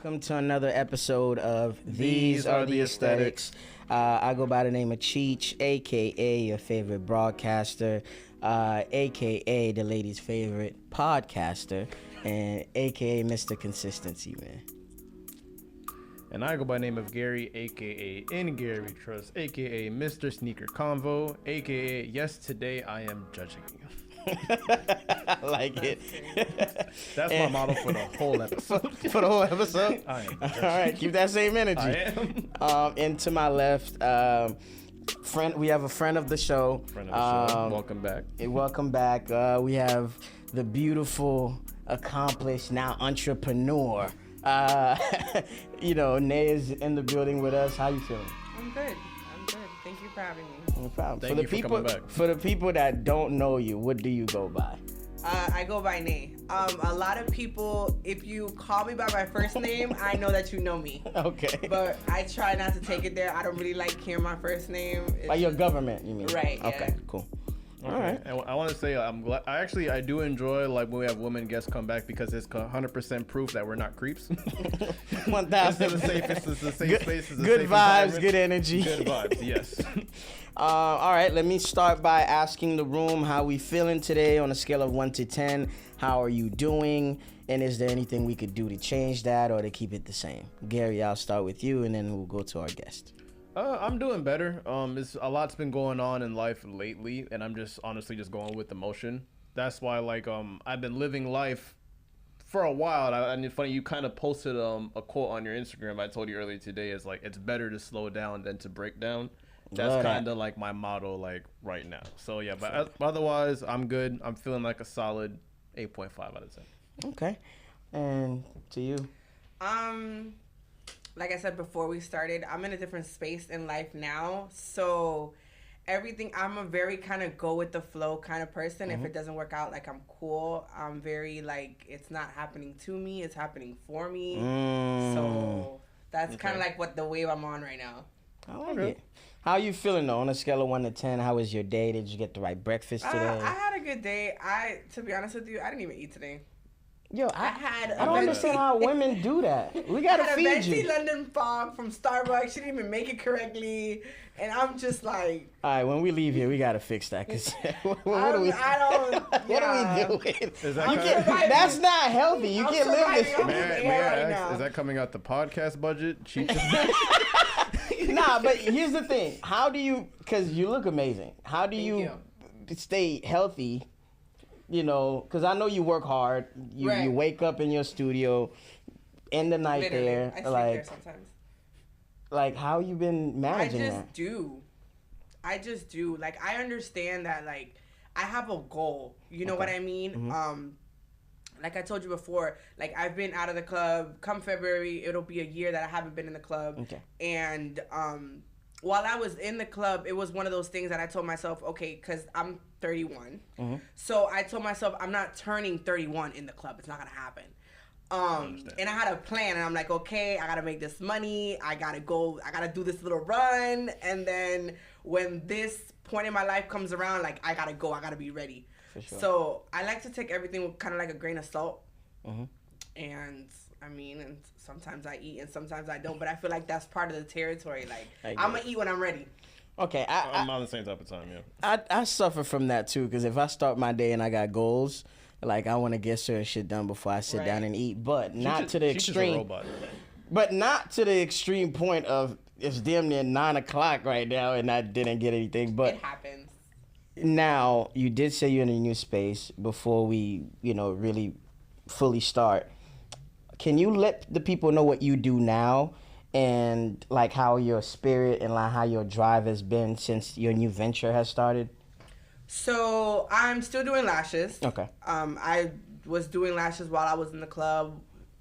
welcome to another episode of These Are the Aesthetics. I go by the name of Cheech, a.k.a. your favorite broadcaster, a.k.a. the ladies' favorite podcaster, and a.k.a. Mr. Consistency, man. And I go by the name of Gary, a.k.a. In Gary Trust, a.k.a. Mr. Sneaker Convo, a.k.a. Yes, today I am judging you. I like it. That's my model for the whole episode. For the whole episode? I am. All right, keep that same energy. I am. And to my left, we have a friend of the show. Welcome back. Welcome back. We have the beautiful, accomplished, now entrepreneur. Nay is in the building with us. How you feeling? I'm good. Thank you for having me. No problem. Thank you for coming back. For the people that don't know you, what do you go by? I go by Nay. A lot of people, if you call me by my first name, I know that you know me. Okay. But I try not to take it there. I don't really like hearing my first name. By your government, you mean? Right. Okay. Yeah. Cool. Okay. All right. And I want to say I'm glad. I do enjoy like when we have women guests come back because it's 100% proof that we're not creeps. 1,000. It's a safe space. It's a Good safe vibes, good energy. Good vibes. Yes. All right. Let me start by asking the room how we feeling today on a scale of 1 to 10. How are you doing? And is there anything we could do to change that or to keep it the same? Gary, I'll start with you, and then we'll go to our guest. I'm doing better. It's a lot's been going on in life lately, and I'm just honestly just going with the motion. That's why, I've been living life for a while. And it's funny, you kind of posted a quote on your Instagram. I told you earlier today is like it's better to slow down than to break down. That's kind of like my motto, like right now. So yeah, but otherwise, I'm good. I'm feeling like a solid 8.5 out of 10. Okay, and to you. Like I said before we started, I'm in a different space in life now. So everything, I'm a very kind of go with the flow kind of person. Mm-hmm. If it doesn't work out, I'm cool. I'm very it's not happening to me, it's happening for me. So that's kind of like what the wave I'm on right now. I like it. How are you feeling though? On a scale of 1 to 10, how was your day? Did you get the right breakfast today? I had a good day. To be honest with you, I didn't even eat today. Yo, I don't understand how women do that. We gotta feed venti you. London Fog from Starbucks. She didn't even make it correctly, and I'm just like. All right, when we leave here, we gotta fix that. Cause what are we doing? That's not healthy. You can't live this. May I ask, is that coming out the podcast budget? Nah, but here's the thing. How do you? Cause you look amazing. How do you stay healthy? You know, because I know you work hard. You wake up in your studio, end the night Literally, there. I sleep there sometimes. Like, how you been managing that? I just do. Like, I understand that, like, I have a goal. You know what I mean? Mm-hmm. Like I told you before, like, I've been out of the club. Come February, it'll be a year that I haven't been in the club. Okay. And while I was in the club, it was one of those things that I told myself, okay, because I'm 31. Mm-hmm. So I told myself, I'm not turning 31 in the club. It's not going to happen. And I had a plan, and I'm like, okay, I got to make this money. I got to go. I got to do this little run. And then when this point in my life comes around, like, I got to go. I got to be ready. For sure. So I like to take everything with kind of like a grain of salt. Mm-hmm. And and sometimes I eat and sometimes I don't, but I feel like that's part of the territory. Like, I'm going to eat when I'm ready. Okay. I'm on the same type of time, yeah. I suffer from that too, because if I start my day and I got goals, like, I want to get certain shit done before I sit down and eat, but not to the extreme. Just a robot. But not to the extreme point of it's damn near 9 o'clock right now and I didn't get anything. But it happens. Now, you did say you're in a new space before we, really fully start. Can you let the people know what you do now and, like, how your spirit and, like, how your drive has been since your new venture has started? So, I'm still doing lashes. Okay. I was doing lashes while I was in the club,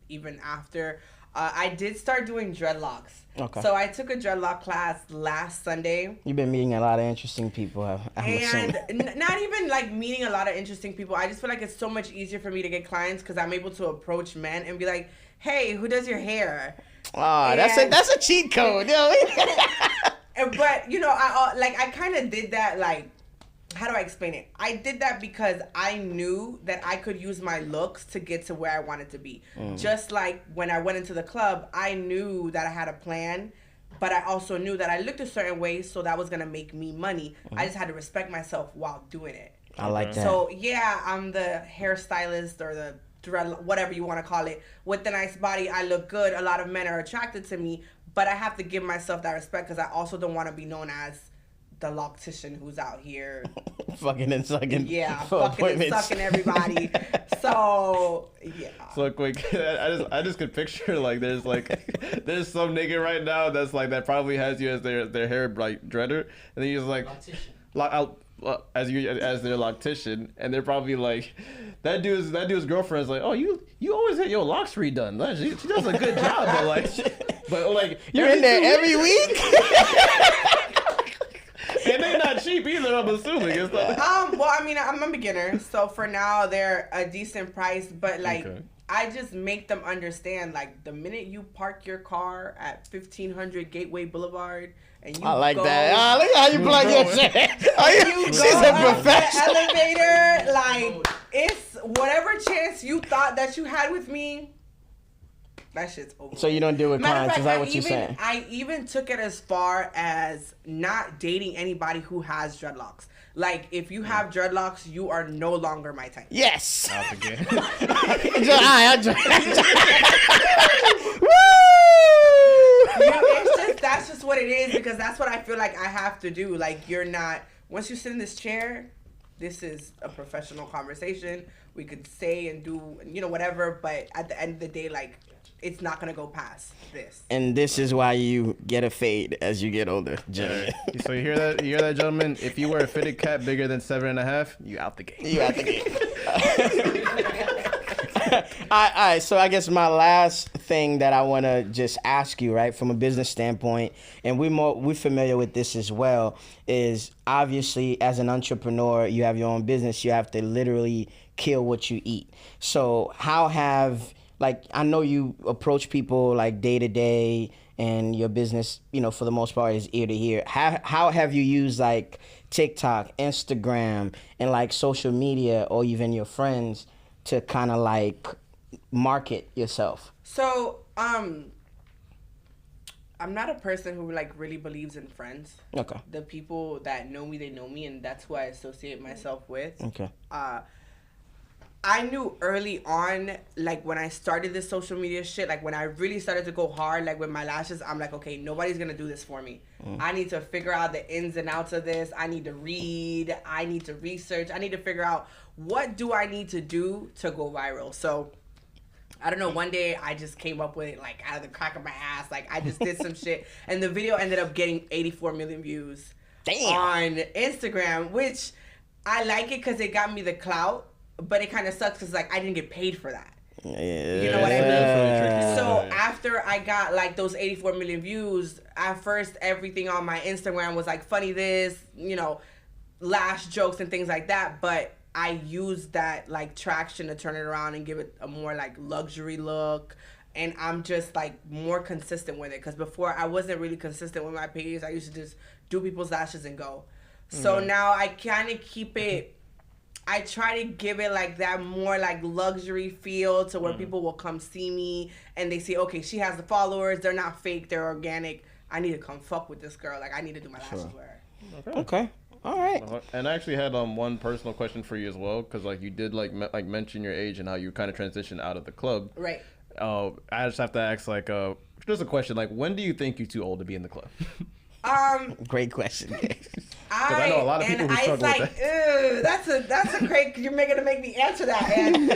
even after. I did start doing dreadlocks. Okay. So I took a dreadlock class last Sunday. You've been meeting a lot of interesting people, and not even like meeting a lot of interesting people. I just feel like it's so much easier for me to get clients because I'm able to approach men and be like, "Hey, who does your hair?" Oh, that's a cheat code, yo. But I kind of did that like how do I explain it? I did that because I knew that I could use my looks to get to where I wanted to be. Just like when I went into the club, I knew that I had a plan, but I also knew that I looked a certain way, so that was going to make me money. I just had to respect myself while doing it. I like that. So, yeah, I'm the hairstylist or the whatever you want to call it. With the nice body, I look good. A lot of men are attracted to me, but I have to give myself that respect because I also don't want to be known as the loctician who's out here fucking and sucking. Yeah, fucking and sucking everybody. So yeah. So quick, I just could picture like there's some nigga right now that's like that probably has you as their hair like dreader, and then you're just like as their loctician, and they're probably like that dude's girlfriend's like, oh you always had your locks redone. She does a good job, but like you're in there every week. And they're not cheap either, I'm assuming. It's like... Well, I mean, I'm a beginner, so for now they're a decent price, but like I just make them understand, like the minute you park your car at 1500 Gateway Boulevard and you I like that. Look how you plug your shit. She's a professional. Elevator, like it's whatever chance you thought that you had with me. That shit's over. So you don't deal with clients, is that what you're saying? I even took it as far as not dating anybody who has dreadlocks. Like, if you have dreadlocks, you are no longer my type. Yes! Out again. That's just what it is, because that's what I feel like I have to do. Like, you're not... Once you sit in this chair, this is a professional conversation. We could say and do, whatever, but at the end of the day, like... It's not gonna go past this. And this is why you get a fade as you get older, gentlemen. So you hear that, gentlemen? If you wear a fitted cap bigger than 7.5, you out the game. You out the game. All right. So I guess my last thing that I want to just ask you, right, from a business standpoint, and we're familiar with this as well, is obviously as an entrepreneur, you have your own business. You have to literally kill what you eat. So how have I know you approach people like day to day, and your business, for the most part is ear to ear. How have you used like TikTok, Instagram, and like social media, or even your friends to kind of like market yourself? So, I'm not a person who like really believes in friends. Okay. The people that know me, they know me, and that's who I associate myself with. Okay. I knew early on, like when I started this social media shit, like when I really started to go hard, like with my lashes, I'm like, okay, nobody's gonna do this for me. I need to figure out the ins and outs of this. I need to read. I need to research. I need to figure out what do I need to do to go viral. So, I don't know, one day I just came up with it like out of the crack of my ass. Like I just did some shit, and the video ended up getting 84 million views. Damn. On Instagram, which I like it because it got me the clout. But it kind of sucks because, like, I didn't get paid for that. Yeah. You know what I mean? Yeah. So after I got, like, those 84 million views, at first everything on my Instagram was, like, funny this, lash jokes and things like that. But I used that, like, traction to turn it around and give it a more, like, luxury look. And I'm just, like, more consistent with it. Because before, I wasn't really consistent with my page. I used to just do people's lashes and go. So now I kind of keep it... I try to give it like that more like luxury feel to where people will come see me and they say, okay, she has the followers. They're not fake. They're organic. I need to come fuck with this girl. Like I need to do my lashes with her. Okay. All right. And I actually had one personal question for you as well, because like you did like mention your age and how you kind of transitioned out of the club. Right. I just have to ask just a question, like when do you think you're too old to be in the club? Great question. I know a lot of people who struggle with that. That's a great. You're gonna make me answer that. And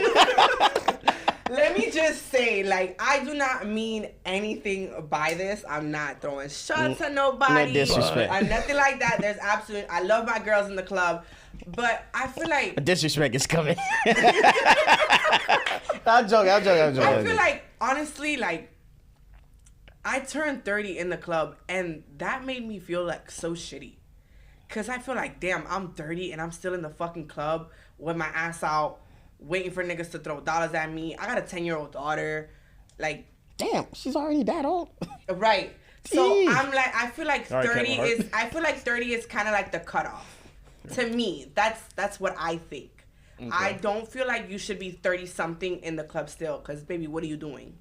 let me just say, like, I do not mean anything by this. I'm not throwing shots at nobody. No disrespect. Nothing like that. There's absolutely. I love my girls in the club, but I feel like disrespect is coming. I'm joking. I feel like honestly, like. I turned 30 in the club, and that made me feel, like, so shitty. Because I feel like, damn, I'm 30, and I'm still in the fucking club with my ass out, waiting for niggas to throw dollars at me. I got a 10-year-old daughter. Like... Damn, she's already that old. Right. So, Jeez. I'm like, I feel like 30 is kind of like the cutoff. To me, that's what I think. Okay. I don't feel like you should be 30-something in the club still, because, baby, what are you doing?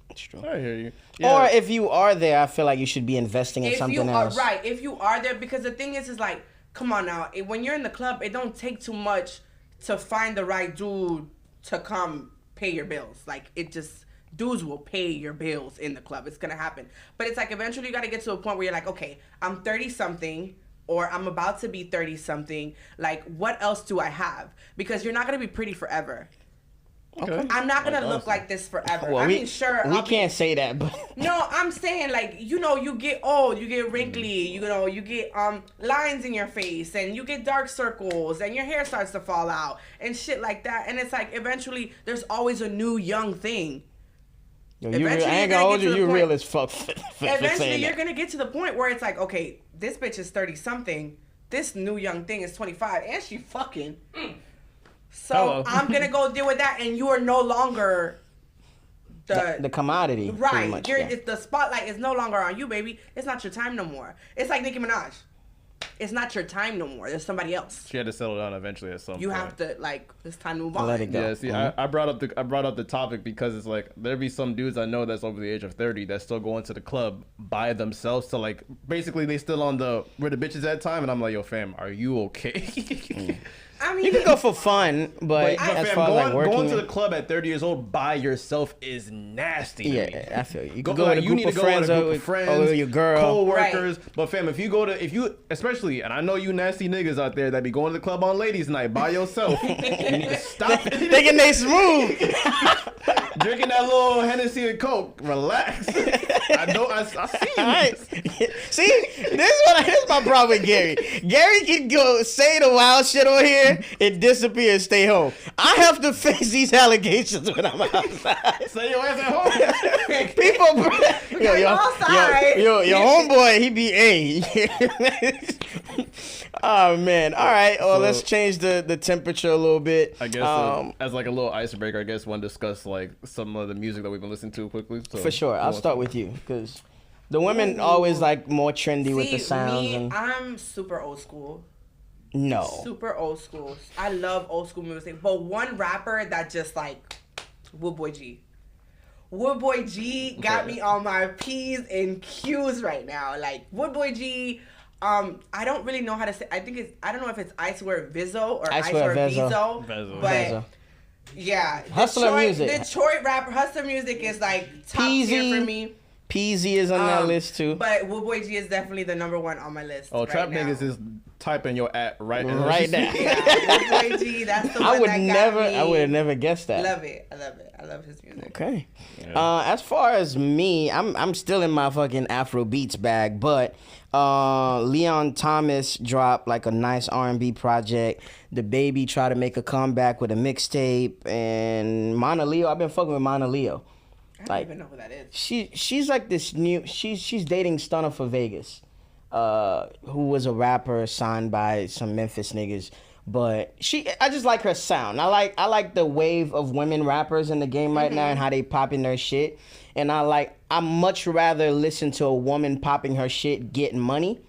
That's true. I hear you. Yeah. Or if you are there, I feel like you should be investing in something else. Right. If you are there, because the thing is like, come on now. When you're in the club, it don't take too much to find the right dude to come pay your bills. Like, it just, dudes will pay your bills in the club. It's going to happen. But it's like, eventually you got to get to a point where you're like, okay, I'm 30-something. Or I'm about to be 30-something. Like, what else do I have? Because you're not going to be pretty forever. Okay. I'm not going to look like this forever. Well, I mean, sure. We can't say that, but... No, I'm saying, like, you get old, you get wrinkly, you get lines in your face, and you get dark circles, and your hair starts to fall out, and shit like that. And it's like, eventually, there's always a new young thing. Yo, I ain't gonna hold you. You real as fuck. Eventually, you're gonna get to the point where it's like, okay, this bitch is 30-something. This new young thing is 25, and she fucking. So hello. I'm gonna go deal with that, and you are no longer the commodity. Right. It's the spotlight is no longer on you, baby. It's not your time no more. It's like Nicki Minaj. It's not your time no more. There's somebody else. She had to settle down eventually at some point. You have to, like, it's time to move on. Let it go. Yeah, see, I brought up the topic because it's like there be some dudes I know that's over the age of 30 that still go into the club by themselves to, like, basically they still on where the bitches at time, and I'm like, yo, fam, are you okay? I mean, you can go for fun, but as far as like working, going to the club at 30 years old by yourself is nasty. Yeah, I feel you. You can go with a group of friends, or your girl, co-workers. Right. But fam, if you especially, and I know you nasty niggas out there that be going to the club on ladies' night by yourself, you need to stop it. Thinking they smooth. Drinking that little Hennessy and Coke. Relax. I see you. Right. See, this is my problem with Gary. Gary can go say the wild shit on here and disappear and stay home. I have to face these allegations when I'm outside. Say your ass at home. People, your homeboy, he be A. Oh man! All right. Well, so, let's change the temperature a little bit. I guess as like a little icebreaker, I guess want to discuss like some of the music that we've been listening to quickly. So, for sure, I'll start with you because the women always like more trendy with the sounds. I'm super old school. No. Super old school. I love old school music, but one rapper that just like Woodboy G. Woodboy G got me on my P's and Q's right now. Like Woodboy G. I don't really know how to say. I don't know if it's I Swear Vizzo or I Swear Vizzo. But yeah, Hustler music. Detroit rapper Hustler music is like top tier for me. Peasy is on that list too. But Woodboy G is definitely the number one on my list. Oh, Trap Niggas is typing your at right now. Right now. Yeah, Woodboy G, that's the one that got me. I would have never guessed that. Love it. I love his music. Okay. Yeah. As far as me, I'm still in my fucking Afro beats bag, but Leon Thomas dropped like a nice R&B project. The Baby tried to make a comeback with a mixtape, and Mana Leo. I've been fucking with Mana Leo. I don't even know who that is. She's like this new. She's dating Stunner for Vegas, who was a rapper signed by some Memphis niggas. But I just like her sound. I like the wave of women rappers in the game right now and how they popping their shit. And I much rather listen to a woman popping her shit, getting money,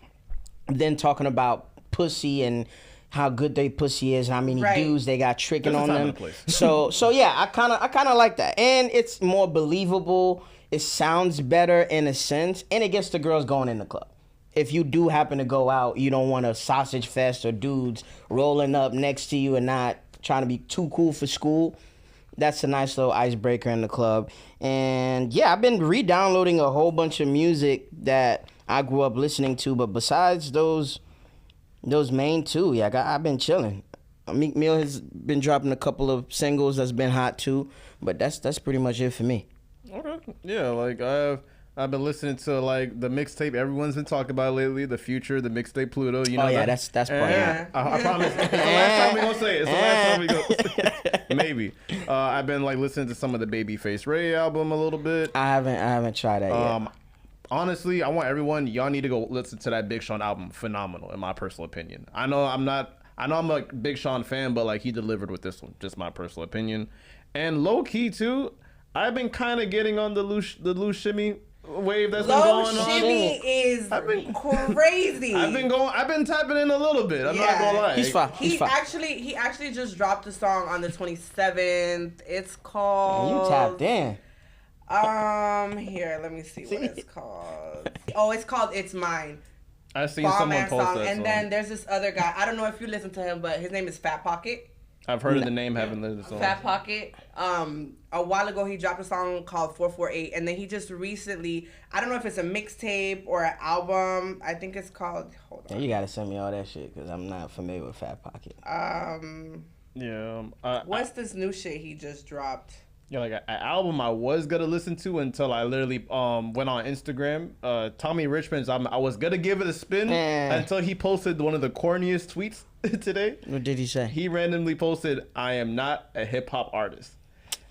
than talking about pussy and how good their pussy is, how many dudes they got tricking on them. So yeah, I kind of like that, and it's more believable. It sounds better in a sense, and it gets the girls going in the club. If you do happen to go out, you don't want a sausage fest or dudes rolling up next to you and not trying to be too cool for school. That's a nice little icebreaker in the club. And yeah, I've been re-downloading a whole bunch of music that I grew up listening to, but besides those main two, yeah, I've been chilling. Meek Mill has been dropping a couple of singles that's been hot too, but that's pretty much it for me. Okay, yeah, like I've been listening to like the mixtape everyone's been talking about lately, The Future, the mixtape Pluto. You know, that's part of it. I promise. It's the last time we gonna say it. It's the last time we gonna maybe. I've been like listening to some of the Babyface Ray album a little bit. I haven't tried that yet. Honestly, I want everyone. Y'all need to go listen to that Big Sean album. Phenomenal, in my personal opinion. I know I'm a Big Sean fan, but like he delivered with this one. Just my personal opinion. And low key too, I've been kind of getting on the loose shimmy. wave that's been Low going on. shimmy is crazy. I've been tapping in a little bit. I'm not gonna lie. He's fine. He actually just dropped a song on the 27th. It's called. You tapped in. Here, let me see what it's called. Oh, it's called It's Mine. I seen Bomb someone ass post song. that And song. then there's this other guy. I don't know if you listen to him, but his name is Fat Pocket. I've heard of the name, haven't listened to the song. Fat Pocket. A while ago he dropped a song called 448, and then he just recently, I don't know if it's a mixtape or an album. I think it's called. Hold on. You gotta send me all that shit because I'm not familiar with Fat Pocket. What's this new shit he just dropped? Yeah, like an album I was gonna listen to until I literally went on Instagram. Tommy Richmond's album, I was gonna give it a spin until he posted one of the corniest tweets today. What did he say? He randomly posted, "I am not a hip hop artist,"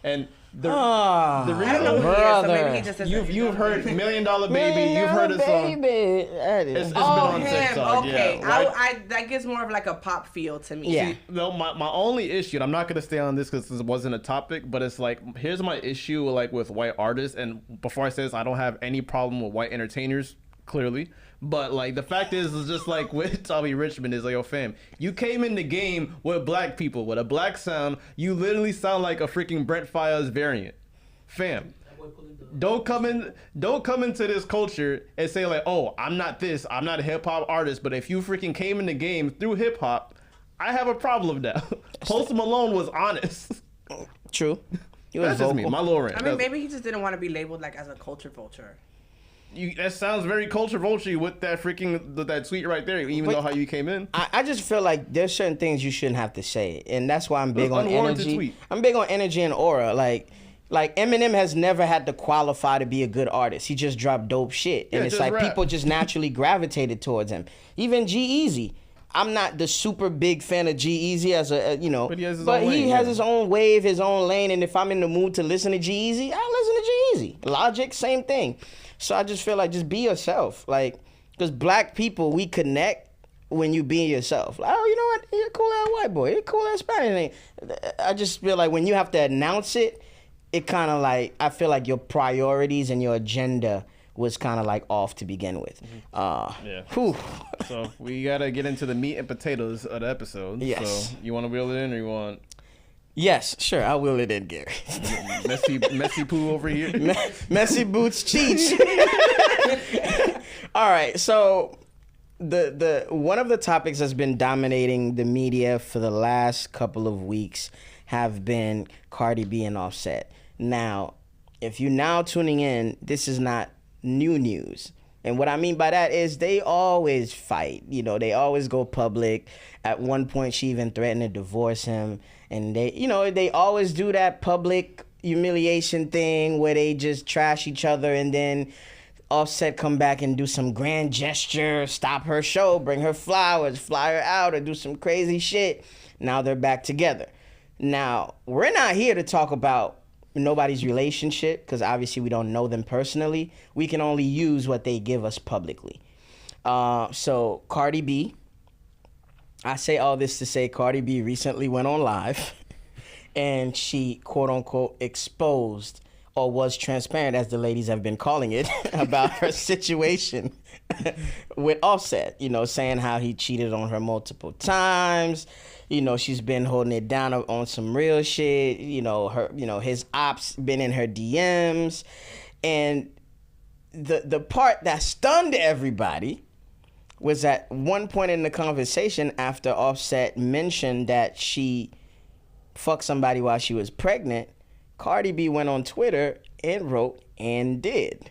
and the reason I don't know who he is, so maybe he just says you've heard $1 Million Baby, you've heard his song. It's been on TikTok. Okay. Yeah, right? I that gives more of like a pop feel to me. Yeah. No, my only issue, and I'm not gonna stay on this because this wasn't a topic, but it's like, here's my issue like with white artists. And before I say this, I don't have any problem with white entertainers, clearly. But like the fact is just like with Tommy Richmond is like, yo fam, you came in the game with black people with a black sound. You literally sound like a freaking Brent Faiyaz variant, fam. Don't come into this culture and say like, oh, I'm not a hip hop artist. But if you freaking came in the game through hip hop, I have a problem now. Post Malone was honest. True. That's just me, my little rant. I mean, maybe he just didn't want to be labeled like as a culture vulture. That sounds very culture vulture with that that tweet right there, even though how you came in. I just feel like there's certain things you shouldn't have to say, and that's why I'm big on Unwarranted energy. tweet. I'm big on energy and aura. Like Eminem has never had to qualify to be a good artist. He just dropped dope shit, and it's like rap. people just naturally gravitated towards him. Even G-Eazy. I'm not the super big fan of G-Eazy as a But he has his but own he lane, has yeah. his own wave, his own lane, and if I'm in the mood to listen to G-Eazy, I'll listen to G-Eazy. Logic, same thing. So I just feel like just be yourself, like, because black people, we connect when you be yourself. Like, oh, you know what? You're a cool ass white boy. You're a cool ass Spanish thing. I just feel like when you have to announce it, it kind of like, I feel like your priorities and your agenda was kind of like off to begin with. Yeah. Whew. So we gotta get into the meat and potatoes of the episode. Yes. So you want to reel it in, or you want Yes, sure. I will it in, Gary. messy poo over here? Messy boots cheats. All right, so the one of the topics that's been dominating the media for the last couple of weeks have been Cardi B and Offset. Now, if you're now tuning in, this is not new news. And what I mean by that is they always fight. You know, they always go public. At one point, she even threatened to divorce him. And they always do that public humiliation thing where they just trash each other, and then Offset come back and do some grand gesture, stop her show, bring her flowers, fly her out, or do some crazy shit. Now they're back together. Now, we're not here to talk about nobody's relationship because obviously we don't know them personally. We can only use what they give us publicly. So Cardi B, I say all this to say Cardi B recently went on live and she quote unquote exposed, or was transparent as the ladies have been calling it, about her situation with Offset, saying how he cheated on her multiple times. She's been holding it down on some real shit. His ops been in her DMs. And the part that stunned everybody was at one point in the conversation after Offset mentioned that she fucked somebody while she was pregnant, Cardi B went on Twitter and wrote and did.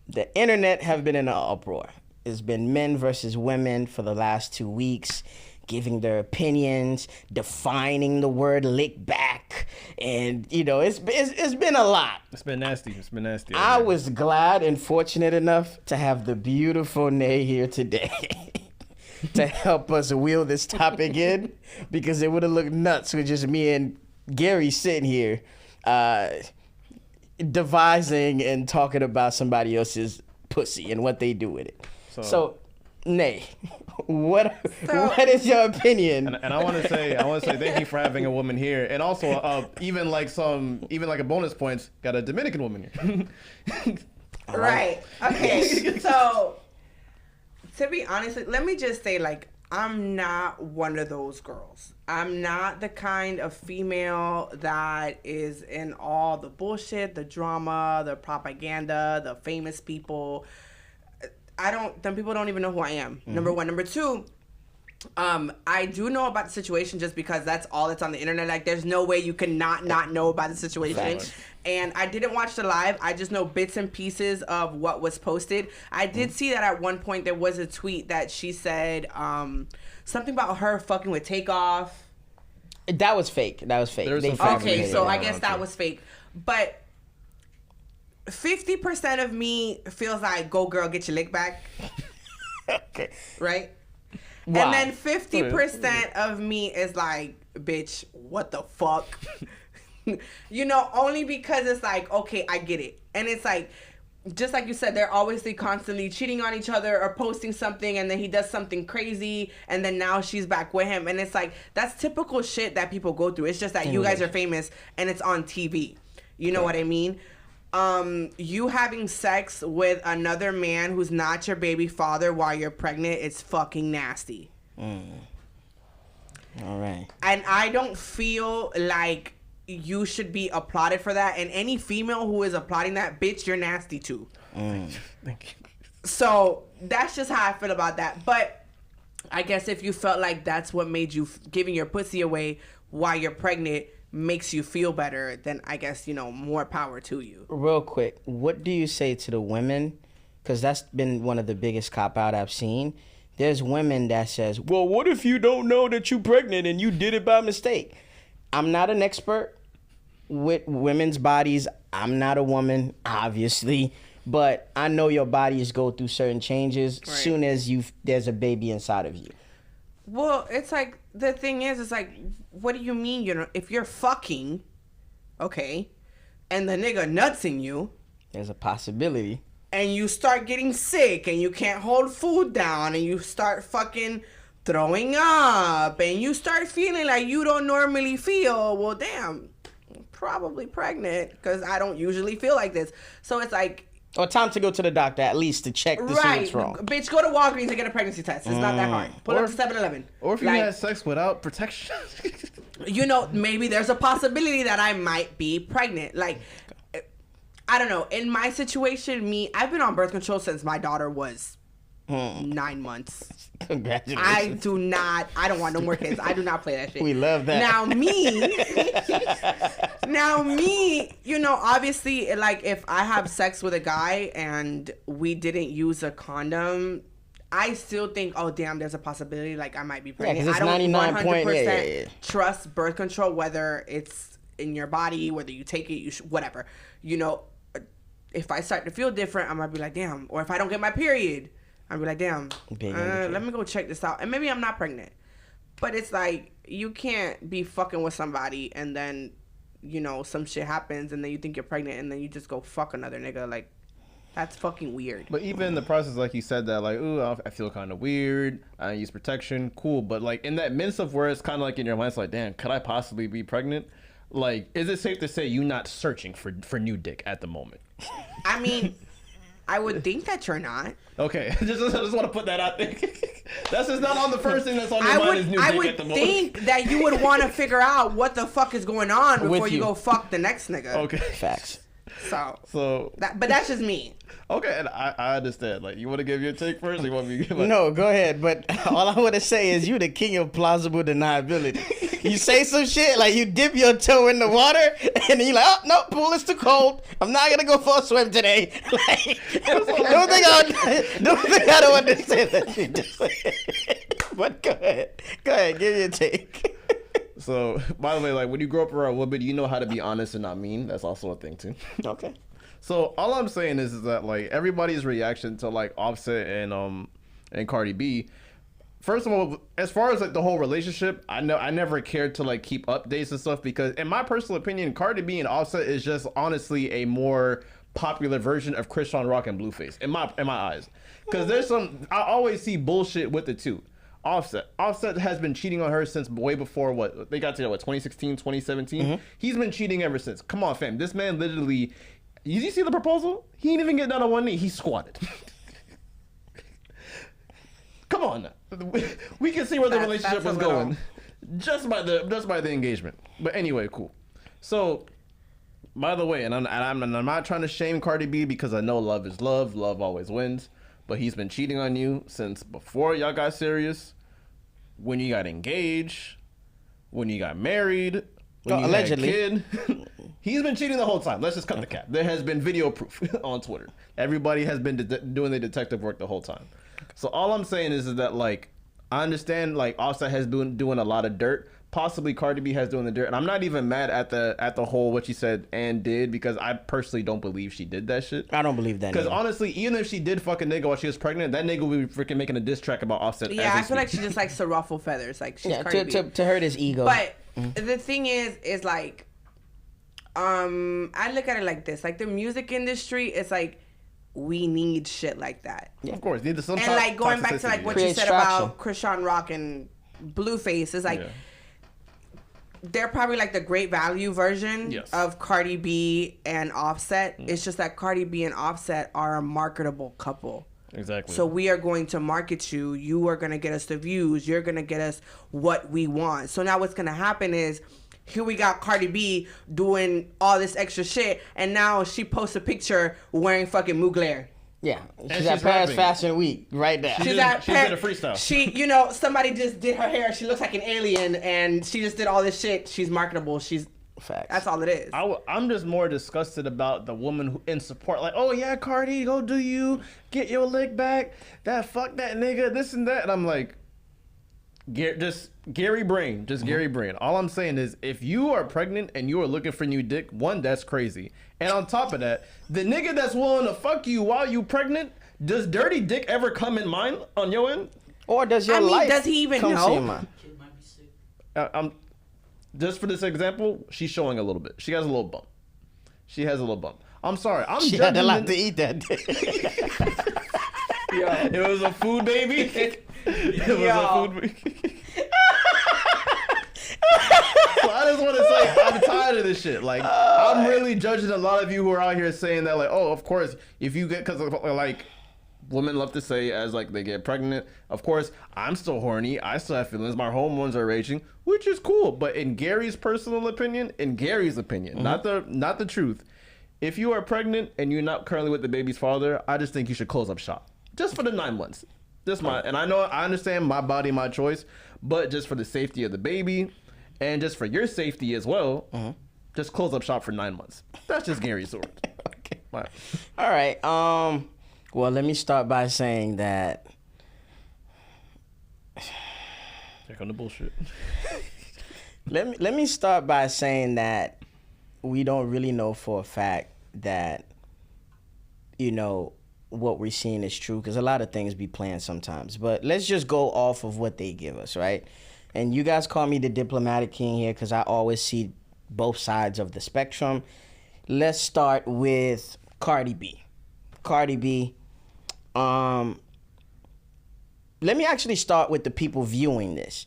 The internet have been in an uproar. It's been men versus women for the last 2 weeks, giving their opinions, defining the word lick back, and it's been a lot. It's been nasty. I was glad and fortunate enough to have the beautiful Nay here today to help us wheel this topic in, because it would have looked nuts with just me and Gary sitting here devising and talking about somebody else's pussy and what they do with it. So Nay, what is your opinion? And I want to say thank you for having a woman here, and also even like a bonus points, got a Dominican woman here. Right. Okay. So, to be honest, let me just say, like, I'm not one of those girls. I'm not the kind of female that is in all the bullshit, the drama, the propaganda, the famous people. Them people don't even know who I am. Number one. Number two, I do know about the situation just because that's all that's on the internet. Like, there's no way you can not know about the situation. Exactly. And I didn't watch the live. I just know bits and pieces of what was posted. I did see that at one point there was a tweet that she said something about her fucking with Takeoff. That was fake. Okay, so I guess that was fake. But 50% of me feels like, go girl, get your lick back. Okay. Right? Why? And then 50% of me is like, bitch, what the fuck? You know, only because it's like, okay, I get it. And it's like, just like you said, they're obviously constantly cheating on each other or posting something, and then he does something crazy, and then now she's back with him. And it's like, that's typical shit that people go through. It's just that you guys are famous and it's on TV. You know what I mean? You having sex with another man who's not your baby father while you're pregnant, it's fucking nasty. All right. And I don't feel like you should be applauded for that. And any female who is applauding that, bitch, you're nasty too. Thank you. So that's just how I feel about that. But I guess if you felt like that's what made you giving your pussy away while you're pregnant makes you feel better, then I guess, you know, more power to you. Real quick, what do you say to the women? Because that's been one of the biggest cop-out I've seen. There's women that says, well, what if you don't know that you're pregnant and you did it by mistake? I'm not an expert with women's bodies. I'm not a woman, obviously. But I know your bodies go through certain changes soon as there's a baby inside of you. Well, it's like, the thing is, it's like, what do you mean, you know, if you're fucking, okay, and the nigga nuts in you. There's a possibility. And you start getting sick and you can't hold food down and you start fucking throwing up and you start feeling like you don't normally feel, well, damn, I'm probably pregnant because I don't usually feel like this. So it's like, or time to go to the doctor at least to check to see what's wrong. Bitch, go to Walgreens and get a pregnancy test. It's not that hard. Pull up to 7-Eleven. Or if you had sex without protection. You know, maybe there's a possibility that I might be pregnant. Like, I don't know. In my situation, I've been on birth control since my daughter was 9 months. Congratulations. I don't want no more kids. I do not play that shit. We love that. Now me, you know, obviously, like, if I have sex with a guy and we didn't use a condom, I still think, oh, damn, there's a possibility, like, I might be pregnant. Yeah, 'cause it's I don't 100% yeah. trust birth control, whether it's in your body, whether you take it, whatever. You know, if I start to feel different, I might be like, damn. Or if I don't get my period, I'd be like, damn, let me go check this out. And maybe I'm not pregnant. But it's like, you can't be fucking with somebody and then, you know, some shit happens and then you think you're pregnant and then you just go fuck another nigga. Like, that's fucking weird. But even in the process, like you said that, like, ooh, I feel kind of weird. I use protection. Cool. But, like, in that midst of where it's kind of like in your mind, it's like, damn, could I possibly be pregnant? Like, is it safe to say you're not searching for new dick at the moment? I mean, I would think that you're not. Okay, I just want to put that out there. That's just not on the first thing that's on your mind is new dick at the moment. I would think that you would want to figure out what the fuck is going on before you go fuck the next nigga. Okay. Facts. But that's just me. Okay, and I understand. Like, you want to give your take first, or you want me to give? No, go ahead. But all I want to say is you the king of plausible deniability. You say some shit like you dip your toe in the water, and then you're like, oh no, pool is too cold. I'm not gonna go for a swim today. Like, don't think I don't understand that you just. But go ahead, give your take. So, by the way, like, when you grow up around women, you know how to be honest and not mean. That's also a thing too. Okay. So all I'm saying is that, like, everybody's reaction to, like, Offset and Cardi B. First of all, as far as, like, the whole relationship, I never cared to, like, keep updates and stuff because, in my personal opinion, Cardi B and Offset is just honestly a more popular version of Christian Rock and Blueface in my eyes. Because I always see bullshit with the two. Offset has been cheating on her since way before they got together, 2016, 2017. Mm-hmm. He's been cheating ever since. Come on, fam. This man literally, Did you see the proposal? He didn't even get down on one knee. He squatted. Come on now. We can see where the relationship was going. Just by the engagement. But anyway, cool. So, by the way, and I'm not trying to shame Cardi B because I know love is love. Love always wins. But he's been cheating on you since before y'all got serious, when you got engaged, when you got married, when you allegedly had a kid. He's been cheating the whole time. Let's just cut the cap. There has been video proof on Twitter. Everybody has been doing their detective work the whole time. So all I'm saying is that, like, I understand, like, Offset has been doing a lot of dirt. Possibly Cardi B has doing the dirt. And I'm not even mad at the whole what she said and did, because I personally don't believe she did that shit. I don't believe that. Because honestly, even if she did fuck a nigga while she was pregnant, that nigga would be freaking making a diss track about Offset. Yeah, I feel like she just likes to ruffle feathers. Like, she's Cardi B. To hurt his ego. But the thing is like, I look at it like this. Like, the music industry, it's like, we need shit like that. Yeah. Of course. Need some and like going back to like what you said about Krishan Rock and Blueface, is like, they're probably like the great value version of Cardi B and Offset. It's just that Cardi B and Offset are a marketable couple. Exactly. So we are going to market you. You are going to get us the views. You're going to get us what we want. So now what's going to happen is, here we got Cardi B doing all this extra shit, and now she posts a picture wearing fucking Mugler. Yeah, she's at Paris Fashion Week right there. She did a freestyle. She, somebody just did her hair. She looks like an alien, and she just did all this shit. She's marketable. She's facts. That's all it is. I'm just more disgusted about the woman who in support, like, oh yeah, Cardi, go do you, get your lick back. That fuck that nigga, this and that, and I'm like, just Gary Brain. All I'm saying is, if you are pregnant and you are looking for new dick, one, that's crazy. And on top of that, the nigga that's willing to fuck you while you pregnant, does dirty dick ever come in mind on your end? Or does your life does he even come know? to your mind? Kid might be sick. Just for this example, she's showing a little bit. She has a little bump. I'm sorry. She had a lot to eat that day. It was a food baby. It was a food baby. So I just want to say, I'm tired of this shit. Like, I'm really judging a lot of you who are out here saying that, like, oh, of course, if you get, because, like, women love to say as, like, they get pregnant, of course, I'm still horny, I still have feelings, my hormones are raging, which is cool. But in Gary's personal opinion, not the truth, if you are pregnant and you're not currently with the baby's father, I just think you should close up shop. Just for the 9 months. And I understand my body, my choice, but just for the safety of the baby and just for your safety as well, just close up shop for 9 months. That's just Gary's sword. Okay. All right. Well, let me start by saying that. Check on the bullshit. Let me start by saying that we don't really know for a fact that, what we're seeing is true, because a lot of things be planned sometimes. But let's just go off of what they give us, right? And you guys call me the diplomatic king here because I always see both sides of the spectrum. Let's start with Cardi B. Let me actually start with the people viewing this.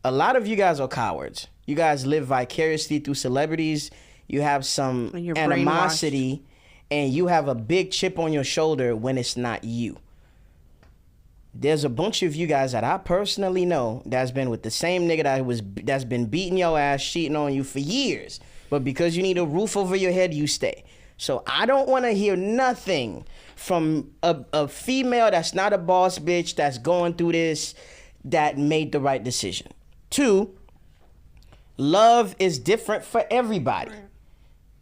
A lot of you guys are cowards. You guys live vicariously through celebrities. You have some animosity, and you have a big chip on your shoulder when it's not you. There's a bunch of you guys that I personally know that's been with the same nigga that's been beating your ass, cheating on you for years. But because you need a roof over your head, you stay. So I don't want to hear nothing from a female that's not a boss bitch that's going through this that made the right decision. 2, love is different for everybody.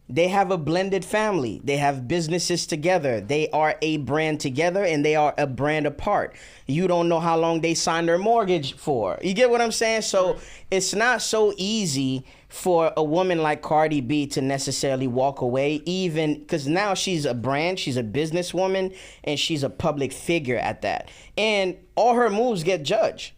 They have a blended family. They have businesses together. They are a brand together, and they are a brand apart. You don't know how long they signed their mortgage for. You get what I'm saying? So it's not so easy for a woman like Cardi B to necessarily walk away, even because now she's a brand, she's a businesswoman, and she's a public figure at that. And all her moves get judged,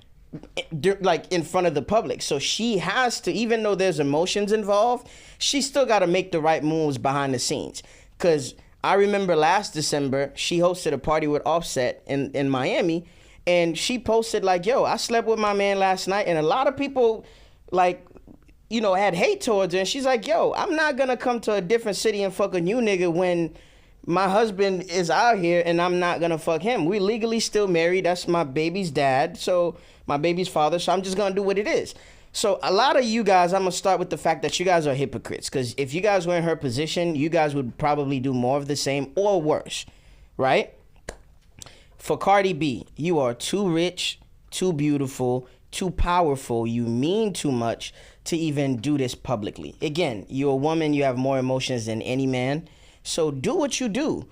like in front of the public. So she has to, even though there's emotions involved, she still got to make the right moves behind the scenes. Because I remember last December, she hosted a party with Offset in Miami, and she posted like, yo, I slept with my man last night. And a lot of people like had hate towards her. And she's like, yo, I'm not going to come to a different city and fuck a new nigga when my husband is out here and I'm not going to fuck him. We legally still married. That's my baby's dad. So my baby's father. So I'm just going to do what it is. So a lot of you guys, I'm going to start with the fact that you guys are hypocrites. Because if you guys were in her position, you guys would probably do more of the same or worse. Right? For Cardi B, you are too rich, too beautiful, too powerful. You mean too much to even do this publicly. Again, you're a woman. You have more emotions than any man. So do what you do.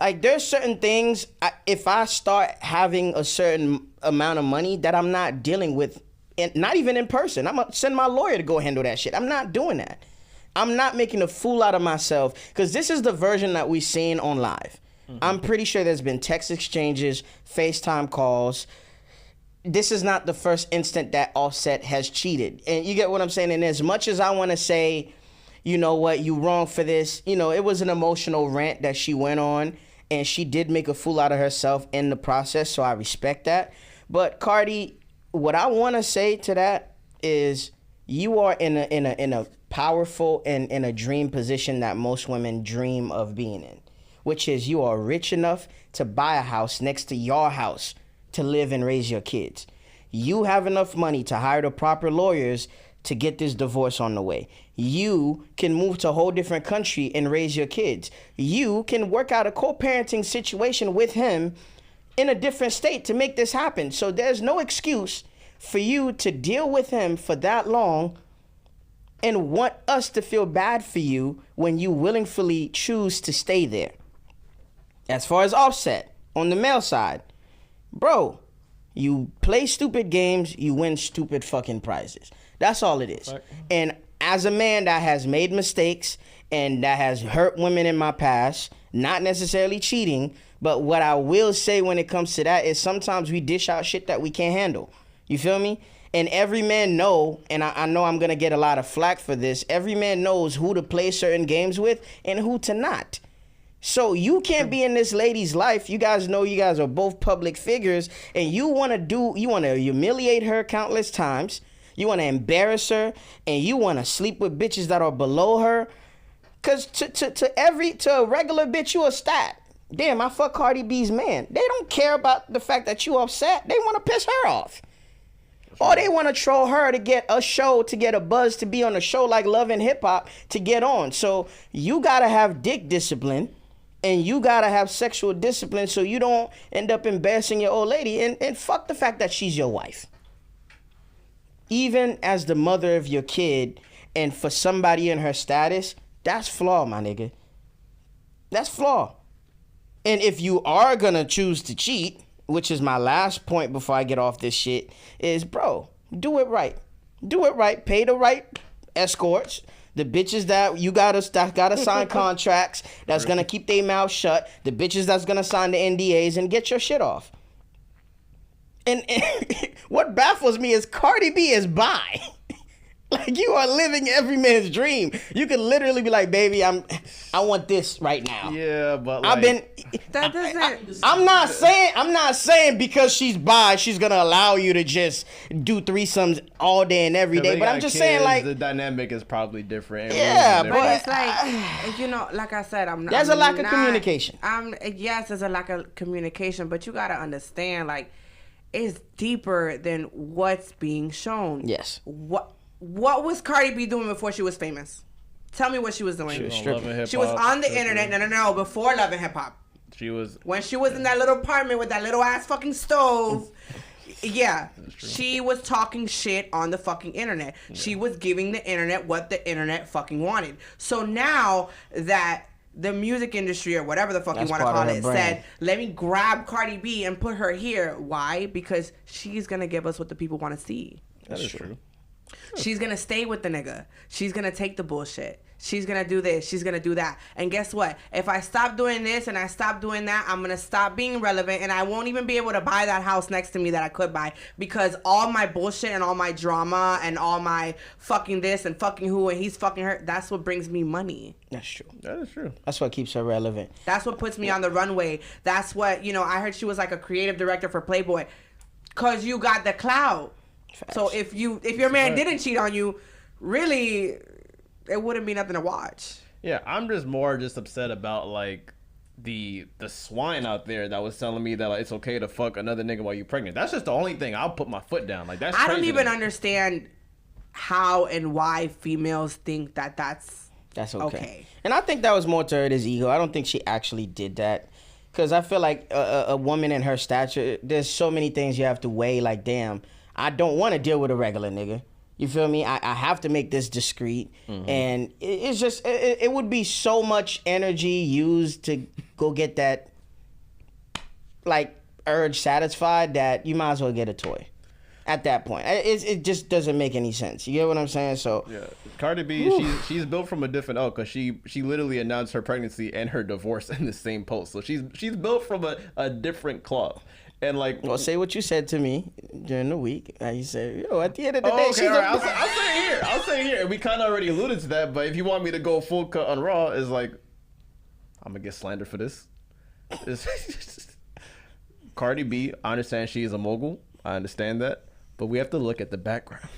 Like, there's certain things, if I start having a certain amount of money that I'm not dealing with, and not even in person, I'm going to send my lawyer to go handle that shit. I'm not doing that. I'm not making a fool out of myself, because this is the version that we've seen on live. Mm-hmm. I'm pretty sure there's been text exchanges, FaceTime calls. This is not the first instant that Offset has cheated. And you get what I'm saying? And as much as I want to say, you know what, you wrong for this. It was an emotional rant that she went on, and she did make a fool out of herself in the process, so I respect that. But Cardi, what I want to say to that is you are in a powerful and in a dream position that most women dream of being in, which is you are rich enough to buy a house next to your house to live and raise your kids. You have enough money to hire the proper lawyers to get this divorce on the way. You can move to a whole different country and raise your kids. You can work out a co-parenting situation with him in a different state to make this happen. So there's no excuse for you to deal with him for that long and want us to feel bad for you when you willingly choose to stay there. As far as Offset, on the male side, bro, you play stupid games, you win stupid fucking prizes. That's all it is. Right. And as a man that has made mistakes and that has hurt women in my past, not necessarily cheating, but what I will say when it comes to that is sometimes we dish out shit that we can't handle. You feel me? And every man know, and I know I'm going to get a lot of flack for this, every man knows who to play certain games with and who to not. So you can't be in this lady's life. You guys know you guys are both public figures, and you want to humiliate her countless times. You want to embarrass her, and you want to sleep with bitches that are below her. Cause to a regular bitch, you a stat. Damn, I fuck Cardi B's man. They don't care about the fact that you upset. They want to piss her off. Or they want to troll her to get a show, to get a buzz, to be on a show like Love and Hip Hop, to get on. So you got to have dick discipline, and you got to have sexual discipline so you don't end up embarrassing your old lady. And fuck the fact that she's your wife. Even as the mother of your kid, and for somebody in her status, that's flaw, my nigga. That's flaw. And if you are going to choose to cheat, which is my last point before I get off this shit, is, bro, do it right. Do it right. Pay the right escorts. The bitches that you gotta sign contracts that's gonna keep their mouth shut. The bitches that's gonna sign the NDAs and get your shit off. And what baffles me is Cardi B is bi. Like, you are living every man's dream. You could literally be like, baby, I want this right now. Yeah, but like, I'm not saying because she's bi, she's gonna allow you to just do threesomes all day and every day. But I'm just saying, like, the dynamic is probably different. Yeah, but it's like, like I said, there's a lack of communication. Yes, there's a lack of communication, but you gotta understand, like, it's deeper than what's being shown. Yes. What was Cardi B doing before she was famous? Tell me what she was doing. She was on the internet. No. Before Love and Hip Hop. When she was in that little apartment with that little ass fucking stove. Yeah. She was talking shit on the fucking internet. Yeah. She was giving the internet what the internet fucking wanted. So now that the music industry, or whatever the fuck you want to call it, said, let me grab Cardi B and put her here. Why? Because she's going to give us what the people want to see. That is true. She's going to stay with the nigga. She's going to take the bullshit. She's going to do this. She's going to do that. And guess what? If I stop doing this and I stop doing that, I'm going to stop being relevant, and I won't even be able to buy that house next to me that I could buy, because all my bullshit and all my drama and all my fucking this and fucking who and he's fucking her, that's what brings me money. That's true. That is true. That's what keeps her relevant. That's what puts me on the runway. That's what, I heard she was like a creative director for Playboy, because you got the clout. Facts. So if your man didn't cheat on you, really, it wouldn't be nothing to watch. Yeah, I'm just more upset about like the swine out there that was telling me that like, it's okay to fuck another nigga while you're pregnant. That's just the only thing I'll put my foot down. Like that's I don't crazy even to me. understand how and why females think that that's okay. And I think that was more to his ego. I don't think she actually did that. Because I feel like a woman in her stature, there's so many things you have to weigh. Like, damn, I don't want to deal with a regular nigga. You feel me? I have to make this discreet. And it's just, it would be so much energy used to go get that, like, urge satisfied that you might as well get a toy. At that point, it just doesn't make any sense. You get what I'm saying? So yeah, Cardi B, she's built from a different ilk because she literally announced her pregnancy and her divorce in the same post. So she's built from a different cloth. And like, well, say what you said to me during the week. You said, yo, at the end of the day, okay, she's right. I'll say it here. And we kind of already alluded to that, but if you want me to go full cut on Raw, is like, I'm gonna get slandered for this. Cardi B, I understand she is a mogul. I understand that. But we have to look at the background.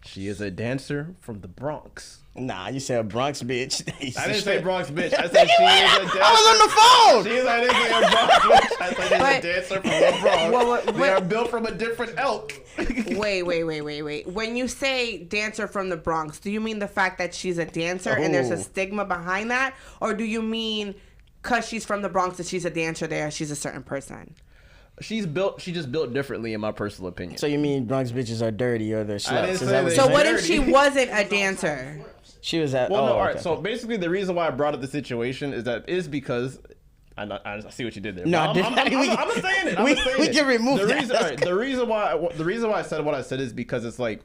She is a dancer from the Bronx. Nah, you said Bronx bitch. I didn't say Bronx bitch. I said she is a dancer. I was on the phone. I didn't say a Bronx bitch. I said she's a dancer from the Bronx. They are built from a different elk. Wait. When you say dancer from the Bronx, do you mean the fact that she's a dancer and there's a stigma behind that? Or do you mean because she's from the Bronx that she's a dancer there, she's a certain person? She just built differently, in my personal opinion. So you mean Bronx bitches are dirty or they're sluts? So what if she wasn't a dancer? She was at. Well, no, all right. Okay. So basically, the reason why I brought up the situation is because I see what you did there. No, I'm saying it. We can remove that. The reason why I said what I said is because it's like,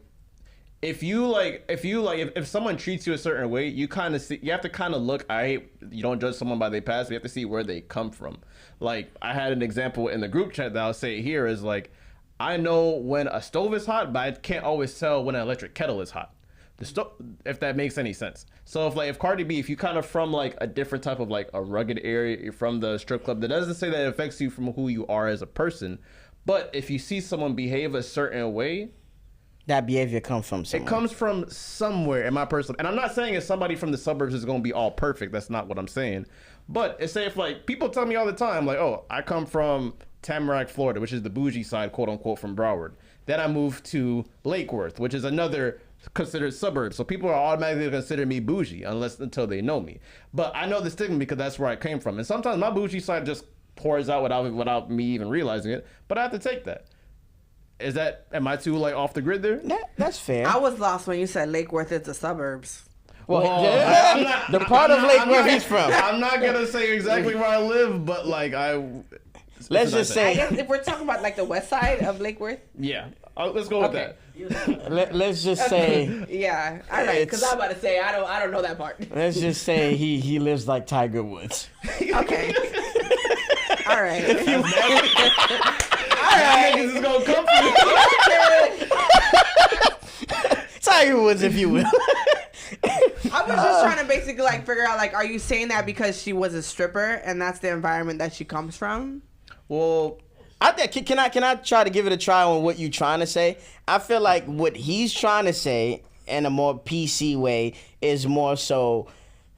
if someone treats you a certain way, you have to kind of look. You don't judge someone by their past. But you have to see where they come from. Like, I had an example in the group chat that I'll say here is like, I know when a stove is hot, but I can't always tell when an electric kettle is hot. If that makes any sense. So if Cardi B, if you kind of from like a different type of like a rugged area, you're from the strip club, that doesn't say that it affects you from who you are as a person. But if you see someone behave a certain way, that behavior comes from somewhere. It comes from somewhere, in my personal. And I'm not saying if somebody from the suburbs is going to be all perfect. That's not what I'm saying. But it's say if like people tell me all the time, like, oh, I come from Tamarack, Florida, which is the bougie side, quote unquote, from Broward. Then I moved to Lake Worth, which is another considered suburb. So people are automatically consider me bougie until they know me. But I know the stigma because that's where I came from. And sometimes my bougie side just pours out without me even realizing it. But I have to take that. Am I too like off the grid there? That's fair. I was lost when you said Lake Worth is the suburbs. Well, the part of Lake Worth he's from. I'm not gonna say exactly where I live, but like let's just say. I guess if we're talking about like the west side of Lake Worth. Yeah, let's go with that. Let's just say. Yeah, all right. Because I'm about to say I don't know that part. Let's just say he lives like Tiger Woods. Okay. All right. All right. Niggas is gonna come for you. Tiger Woods, if you will. I was just trying to basically like figure out like, are you saying that because she was a stripper and that's the environment that she comes from? Well, I think can I try to give it a try on what you're trying to say? I feel like what he's trying to say in a more PC way is more so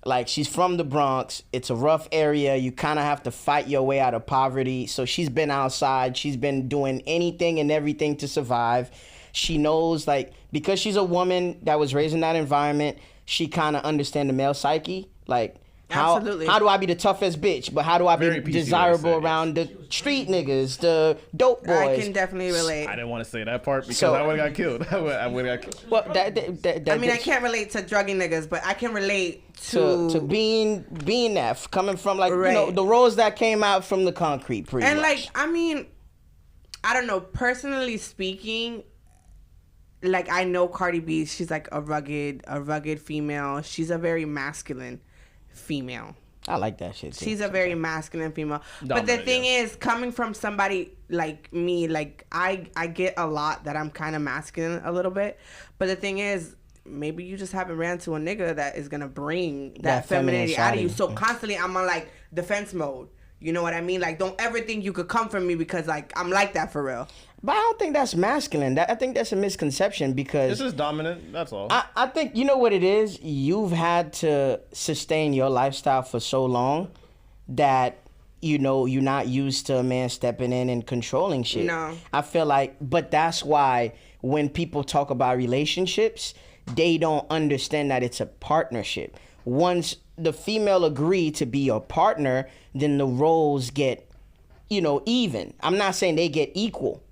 like she's from the Bronx. It's a rough area. You kind of have to fight your way out of poverty. So she's been outside. She's been doing anything and everything to survive. She knows, like, because she's a woman that was raised in that environment, she kind of understands the male psyche. Like, how do I be the toughest bitch, but how do I be desirable around the street niggas, the dope boys? I can definitely relate. I didn't want to say that part because I would have got killed. I would have got killed. Well, I mean, I can't relate to drugging niggas, but I can relate to being that, coming from, like, you know, the roads that came out from the concrete, pretty much. And, like, I mean, I don't know, personally speaking, like, I know Cardi B, she's like a rugged female. She's a very masculine female. I like that shit too. She's a very masculine female. But the thing is, coming from somebody like me, like I get a lot that I'm kind of masculine a little bit. But the thing is, maybe you just haven't ran to a nigga that is gonna bring that femininity out of you. So constantly I'm on like defense mode. You know what I mean? Like, don't ever think you could come from me because, like, I'm like that for real. But I don't think that's masculine. I think that's a misconception because... This is dominant, that's all. I think, you know what it is? You've had to sustain your lifestyle for so long that, you know, you're not used to a man stepping in and controlling shit. No. I feel like, but that's why when people talk about relationships, they don't understand that it's a partnership. Once the female agree to be your partner, then the roles get, you know, even. I'm not saying they get equal.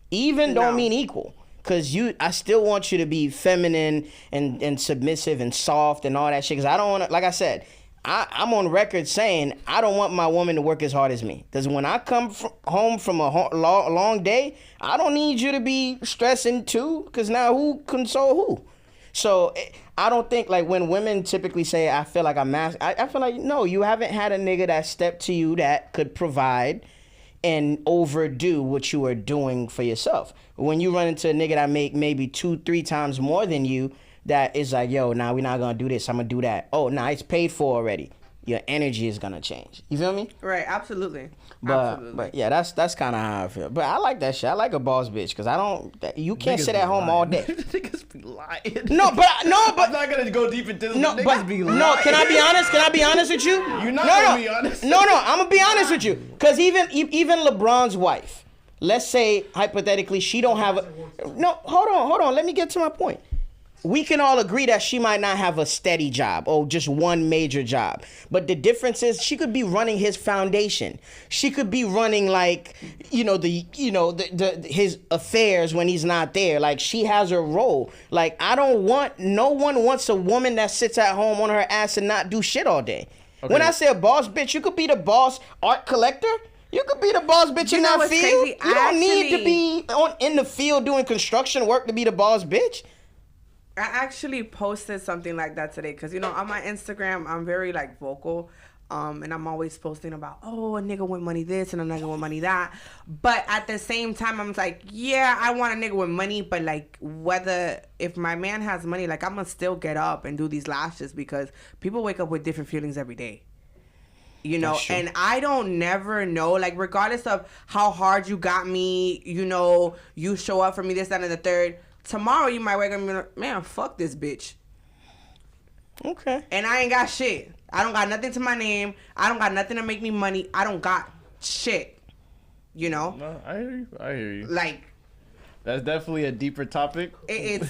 Even don't mean equal. Cause I still want you to be feminine and submissive and soft and all that shit. Cause I don't want to, like I said, I'm on record saying I don't want my woman to work as hard as me. Cause when I come home from a long day, I don't need you to be stressing too. Cause now who console who? So I don't think, like, when women typically say, I feel like I'm I feel like, no, you haven't had a nigga that stepped to you that could provide and overdo what you are doing for yourself. When you run into a nigga that make maybe 2-3 times more than you, that is like, yo, nah, we're not gonna do this, I'm gonna do that. Oh, nah, it's paid for already. Your energy is gonna change. You feel me? Right, absolutely. But yeah, that's kind of how I feel. But I like that shit. I like a boss bitch because you can't sit at home all day. Niggas be lying. No, but I'm not gonna go deep into this. No, Niggas be lying. no. Can I be honest? Can I be honest with you? You're not gonna be honest. No, I'm gonna be honest with you. Cause even LeBron's wife, let's say hypothetically, she don't have a. No, hold on. Let me get to my point. We can all agree that she might not have a steady job or just one major job. But the difference is she could be running his foundation. She could be running, like, his affairs when he's not there. Like, she has her role. Like, no one wants a woman that sits at home on her ass and not do shit all day. Okay. When I say a boss bitch, you could be the boss art collector. You could be the boss bitch in that field. Crazy? You don't need to be in the field doing construction work to be the boss bitch. I actually posted something like that today because, you know, on my Instagram, I'm very, like, vocal. And I'm always posting about, oh, a nigga with money this and a nigga with money that. But at the same time, I'm like, yeah, I want a nigga with money. But, like, if my man has money, like, I'm going to still get up and do these lashes because people wake up with different feelings every day. You know, and I don't never know, like, regardless of how hard you got me, you know, you show up for me, this, that, and the third. Tomorrow you might wake up and be like, man, fuck this bitch. Okay. And I ain't got shit. I don't got nothing to my name. I don't got nothing to make me money. I don't got shit. You know? No, I hear you. Like, that's definitely a deeper topic. It's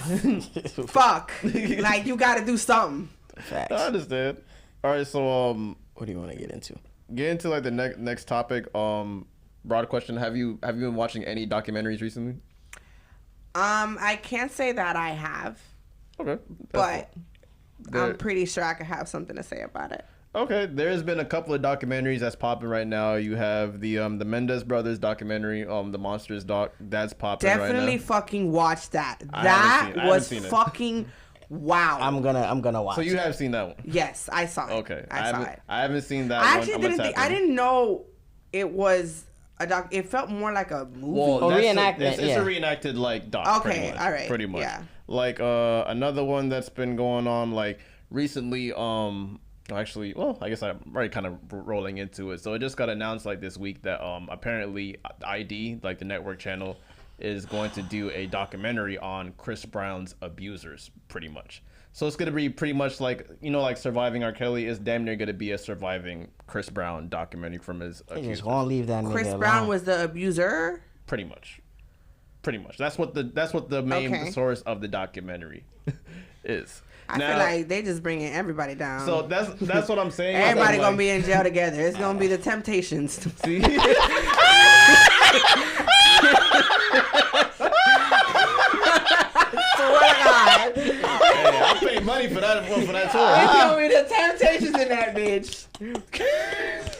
fuck. Like, you gotta do something. Facts. I understand. All right, so what do you want to get into? Get into, like, the next topic. Broad question: Have you been watching any documentaries recently? I can't say that I have. Okay. But I'm pretty sure I could have something to say about it. Okay, there's been a couple of documentaries that's popping right now. You have the Mendes brothers documentary, the Monsters doc, that's popping right now. Definitely fucking watch that. That was fucking wow. I'm gonna watch. So you have seen that one? Yes, I saw it. Okay, I saw it. I haven't seen that. I actually I didn't know it was a doc. It felt more like a movie. Well, reenactment. It's a reenacted, like, doc. Okay, all right, pretty much. Yeah. Like another one that's been going on, like, recently. Actually, well, I guess I'm already kind of rolling into it. So it just got announced, like, this week that apparently ID, like the network channel, is going to do a documentary on Chris Brown's abusers, pretty much. So it's gonna be pretty much like, you know, like Surviving R. Kelly is damn near gonna be a Surviving Chris Brown documentary from his accusers. Just won't leave that nigga Chris alone. Brown was the abuser. Pretty much. That's what the main source of the documentary is. I feel like they just bringing everybody down. So that's what I'm saying. Everybody gonna be in jail together. It's gonna be the Temptations. See? Hey, I paid money for that tour. It's gonna be the Temptations in that bitch.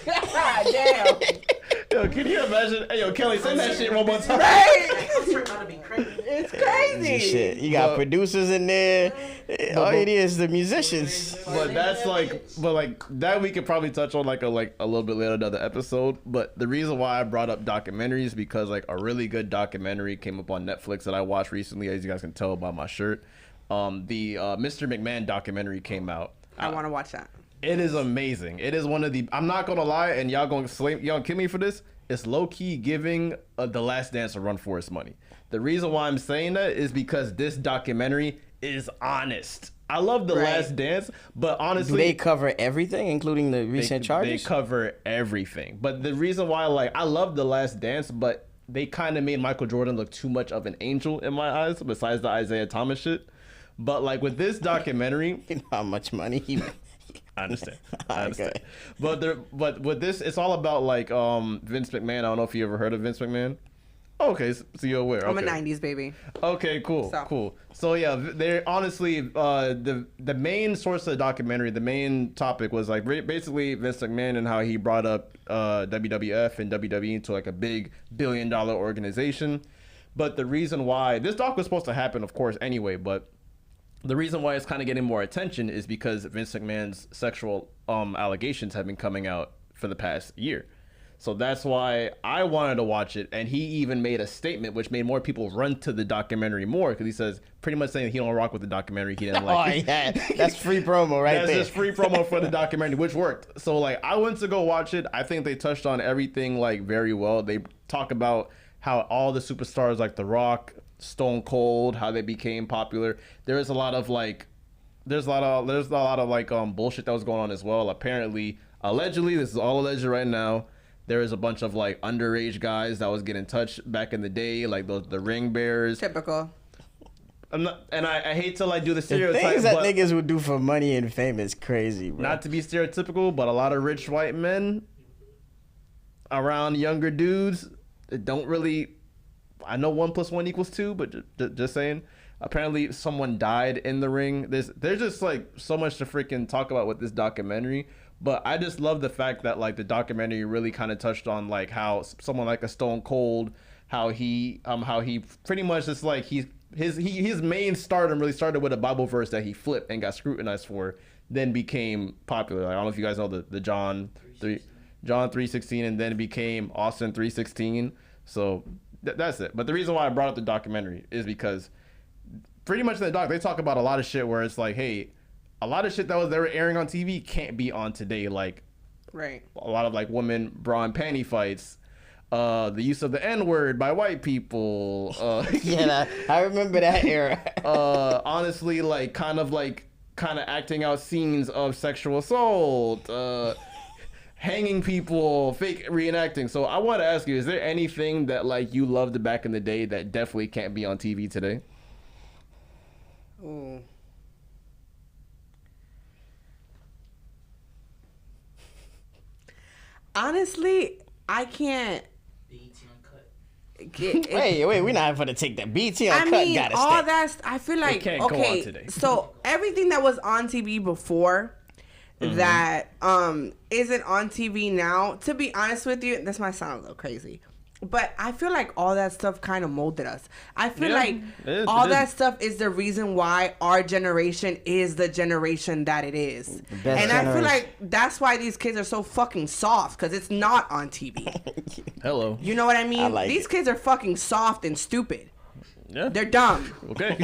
God damn. Yo, can you imagine? Hey, yo, Kelly, send that shit one more time. Right? It's crazy. Shit. You got producers in there. All it is the musicians. But that's like, that we could probably touch on like a little bit later another episode. But the reason why I brought up documentaries is because, like, a really good documentary came up on Netflix that I watched recently, as you guys can tell by my shirt. The Mr. McMahon documentary came out. I want to watch that. It is amazing. It is one of the. I'm not gonna lie, and y'all gonna kill me for this. It's low key giving The Last Dance a run for its money. The reason why I'm saying that is because this documentary is honest. I love The Last Dance, but honestly, do they cover everything, including the recent charges? They cover everything. But the reason why, like, I love The Last Dance, but they kind of made Michael Jordan look too much of an angel in my eyes, besides the Isaiah Thomas shit. But like with this documentary, you know how much money he made. I understand. But with this, it's all about like Vince McMahon. I don't know if you ever heard of Vince McMahon. Okay, so you're aware. I'm a '90s baby. Okay, cool. So yeah, they're honestly the main source of the documentary, the main topic was like basically Vince McMahon and how he brought up WWF and WWE into like a big $1 billion organization. But the reason why this doc was supposed to happen, of course, anyway, but the reason why it's kind of getting more attention is because Vince McMahon's sexual allegations have been coming out for the past year. So that's why I wanted to watch it, and he even made a statement which made more people run to the documentary more, because he says pretty much saying he don't rock with the documentary. He didn't like it. Oh yeah, that's free promo right there. That's just free promo for the documentary, which worked. So like I went to go watch it. I think they touched on everything like very well. They talk about how all the superstars like The Rock, Stone Cold, how they became popular. There's a lot of like bullshit that was going on as well. Apparently, allegedly, this is all alleged right now. There is a bunch of like underage guys that was getting touched back in the day, like the ring bearers. Typical. I hate to like do the stereotype. The things that niggas would do for money and fame is crazy, bro. Not to be stereotypical, but a lot of rich white men around younger dudes that don't really. I know 1 + 1 = 2, but just saying. Apparently, someone died in the ring. There's just like so much to freaking talk about with this documentary. But I just love the fact that like the documentary really kind of touched on like how someone like a Stone Cold, how he pretty much just like his main stardom really started with a Bible verse that he flipped and got scrutinized for, then became popular. Like, I don't know if you guys know the John 3:16, and then it became Austin 3:16. So that's it. But the reason why I brought up the documentary is because pretty much in the doc they talk about a lot of shit where it's like, hey, a lot of shit that they were airing on TV can't be on today. Like, right. A lot of like women bra and panty fights, the use of the N-word by white people. Yeah, I remember that era. Honestly, like kind of acting out scenes of sexual assault, hanging people, fake reenacting. So I want to ask you, is there anything that like you loved back in the day that definitely can't be on TV today? Ooh. Honestly, I can't. Wait, we're not going to take that. BT Uncut gotta all stay. that's. I feel like can't go okay. on today. So everything that was on TV before that isn't on TV now. To be honest with you, this might sound a little crazy, but I feel like all that stuff kind of molded us. I feel like all that stuff is the reason why our generation is the generation that it is. And I feel like that's why these kids are so fucking soft, because it's not on TV. Hello. You know what I mean? I like these it. kids are fucking soft and stupid. Yeah. They're dumb. Okay.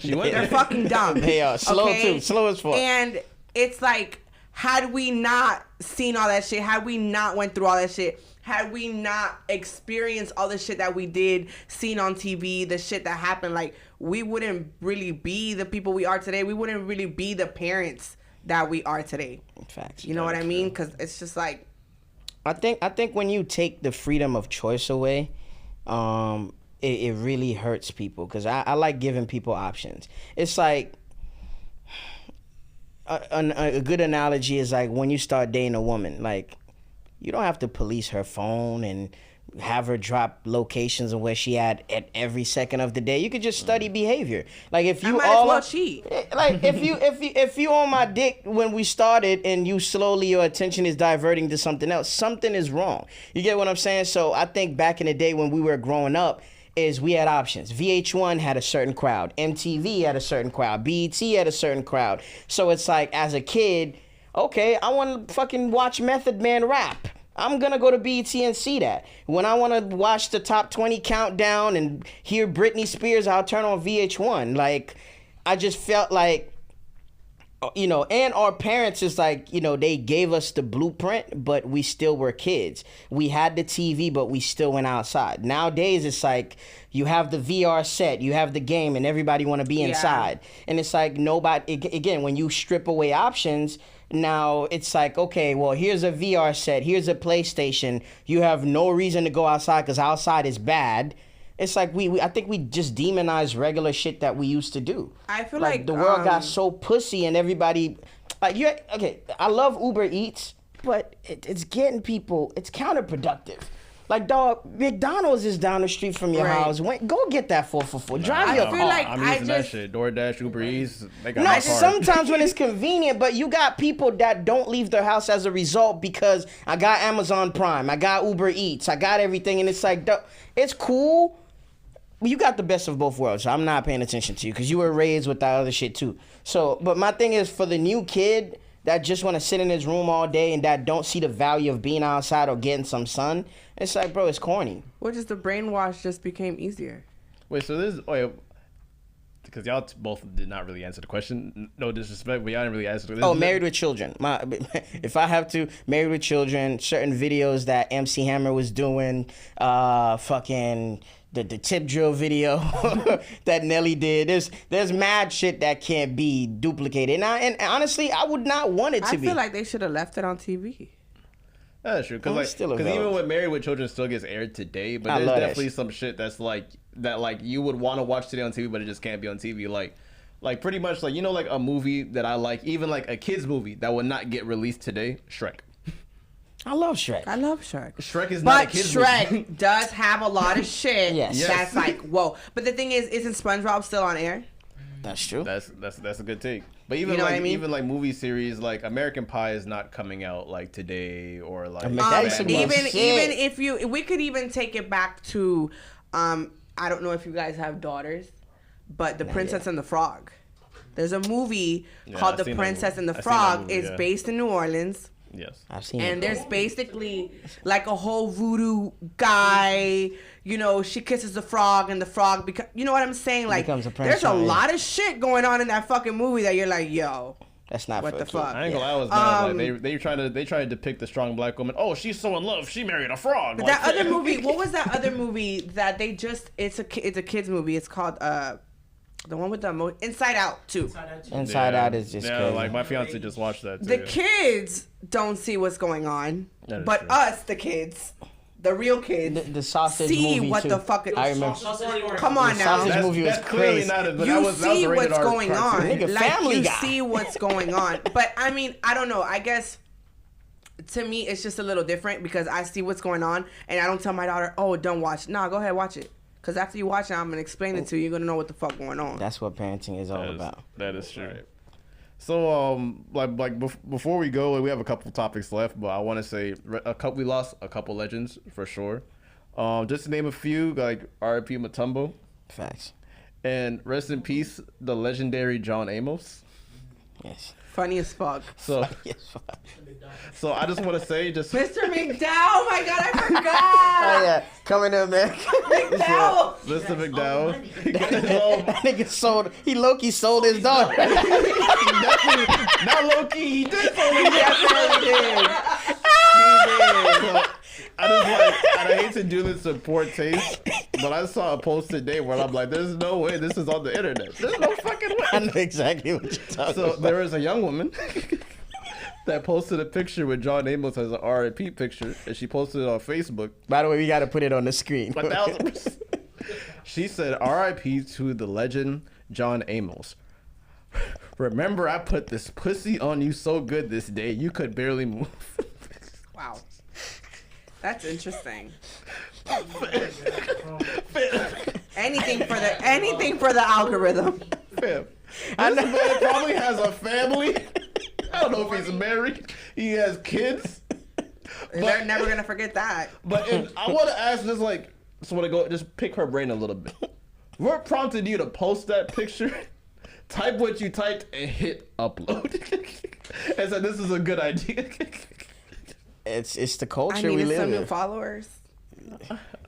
She went They're there. fucking dumb. They are slow too. Slow as fuck. And it's like, had we not seen all that shit, had we not went through all that shit, had we not experienced all the shit that we did, seen on TV, the shit that happened, like, we wouldn't really be the people we are today. We wouldn't really be the parents that we are today. Facts. You know what I mean? Because it's just like... I think when you take the freedom of choice away, it really hurts people. Because I like giving people options. It's like... A good analogy is like when you start dating a woman, like, you don't have to police her phone and have her drop locations of where she at every second of the day. You could just study behavior. Like if you cheat. Like if you on my dick when we started and you slowly your attention is diverting to something else, something is wrong. You get what I'm saying? So I think back in the day when we were growing up, is we had options. VH1 had a certain crowd. MTV had a certain crowd. BET had a certain crowd. So it's like, as a kid, okay, I want to fucking watch Method Man rap. I'm going to go to BET and see that. When I want to watch the top 20 countdown and hear Britney Spears, I'll turn on VH1. Like, I just felt like you know, and our parents is like, you know, they gave us the blueprint, but we still were kids. We had the TV, but we still went outside. Nowadays, it's like you have the VR set, you have the game, and everybody want to be inside. And it's like nobody, again, when you strip away options, now it's like, okay, well, here's a VR set, here's a PlayStation. You have no reason to go outside because outside is bad. It's like I think we just demonize regular shit that we used to do. I feel like the world got so pussy and everybody, like, okay, I love Uber Eats, but it's getting people, it's counterproductive. Like, dog, McDonald's is down the street from your house. Go get that 4 for $4. Drive your car. Like I'm using that shit. DoorDash, Uber Eats. They got no, sometimes when it's convenient, but you got people that don't leave their house as a result because I got Amazon Prime, I got Uber Eats, I got everything, and it's like, it's cool. You got the best of both worlds. So I'm not paying attention to you because you were raised with that other shit too. So, but my thing is for the new kid that just want to sit in his room all day and that don't see the value of being outside or getting some sun, it's like, bro, it's corny. Well, just the brainwash just became easier. Wait, so this, because y'all both did not really answer the question. No disrespect, but y'all didn't really answer the question. Married with Children. If I have to, Married with Children, certain videos that MC Hammer was doing, fucking the tip drill video that Nelly did. There's mad shit that can't be duplicated. And honestly, I would not want it to be. I feel like they should have left it on TV. That's true, because even with Married with Children still gets aired today, but there's definitely some shit that's like you would want to watch today on TV, but it just can't be on TV. Like pretty much like, you know, like a movie that I like, even like a kids movie that would not get released today, Shrek. I love Shrek. Shrek is not a kid's movie. But Shrek does have a lot of shit yes. that's like, whoa. But the thing is, isn't SpongeBob still on air? That's true. That's a good take. But even even like movie series, like American Pie is not coming out like today or like even if we could even take it back to I don't know if you guys have daughters, but The Princess and the Frog. There's a movie called The Princess and the Frog. It's based in New Orleans. Yes, I've seen it. And there's basically like a whole voodoo guy. You know, she kisses the frog, and the frog becomes. You know what I'm saying? Like, there's a lot of shit going on in that fucking movie that you're like, yo, that's not what the fuck. I ain't gonna lie, I was mad. Like, they try to depict the strong black woman. Oh, she's so in love, she married a frog. But that other movie, what was that other movie that they just? It's a kids movie. It's called the one with the Inside Out 2. Inside Out is just crazy. Like my fiance just watched that too. The kids don't see what's going on, but us, the kids, the real kids, the sausage see movie what too. the fuck. I remember. Come on now. The sausage movie was crazy. You see what's going on. Nigga, like you Guy. see what's going on. But I mean, I don't know. I guess to me, it's just a little different because I see what's going on, and I don't tell my daughter, "Oh, don't watch." Nah, go ahead, watch it. Because after you watch it, I'm going to explain it to you. You're going to know what the fuck going on. That's what parenting is all about. That is true. Right. So, before we go, we have a couple topics left, but I want to say we lost a couple legends for sure. Just to name a few, like R.I.P. Mutombo. Facts. And rest in peace, the legendary John Amos. Yes. Funny as fuck. So I just want to say, Mr. McDowell. Oh my God, I forgot. Oh yeah, coming to America. McDowell. Mr. McDowell. That nigga sold. He low-key sold his daughter. Not low-key. He did. He did. I hate to do this in poor taste, but I saw a post today where I'm like, there's no way this is on the internet. There's no fucking way. I know exactly what you're talking about. So there is a young woman that posted a picture with John Amos as an R.I.P. picture, and she posted it on Facebook. By the way, we got to put it on the screen. 1,000%. She said, R.I.P. to the legend John Amos. Remember, I put this pussy on you so good this day, you could barely move. Wow. That's interesting. anything for the algorithm. Fam, this man probably has a family. I don't know if he's married. He has kids. They're never gonna forget that. But I want to ask, just pick her brain a little bit. What prompted you to post that picture? Type what you typed and hit upload. And said, this is a good idea. It's the culture I we live some in. new followers.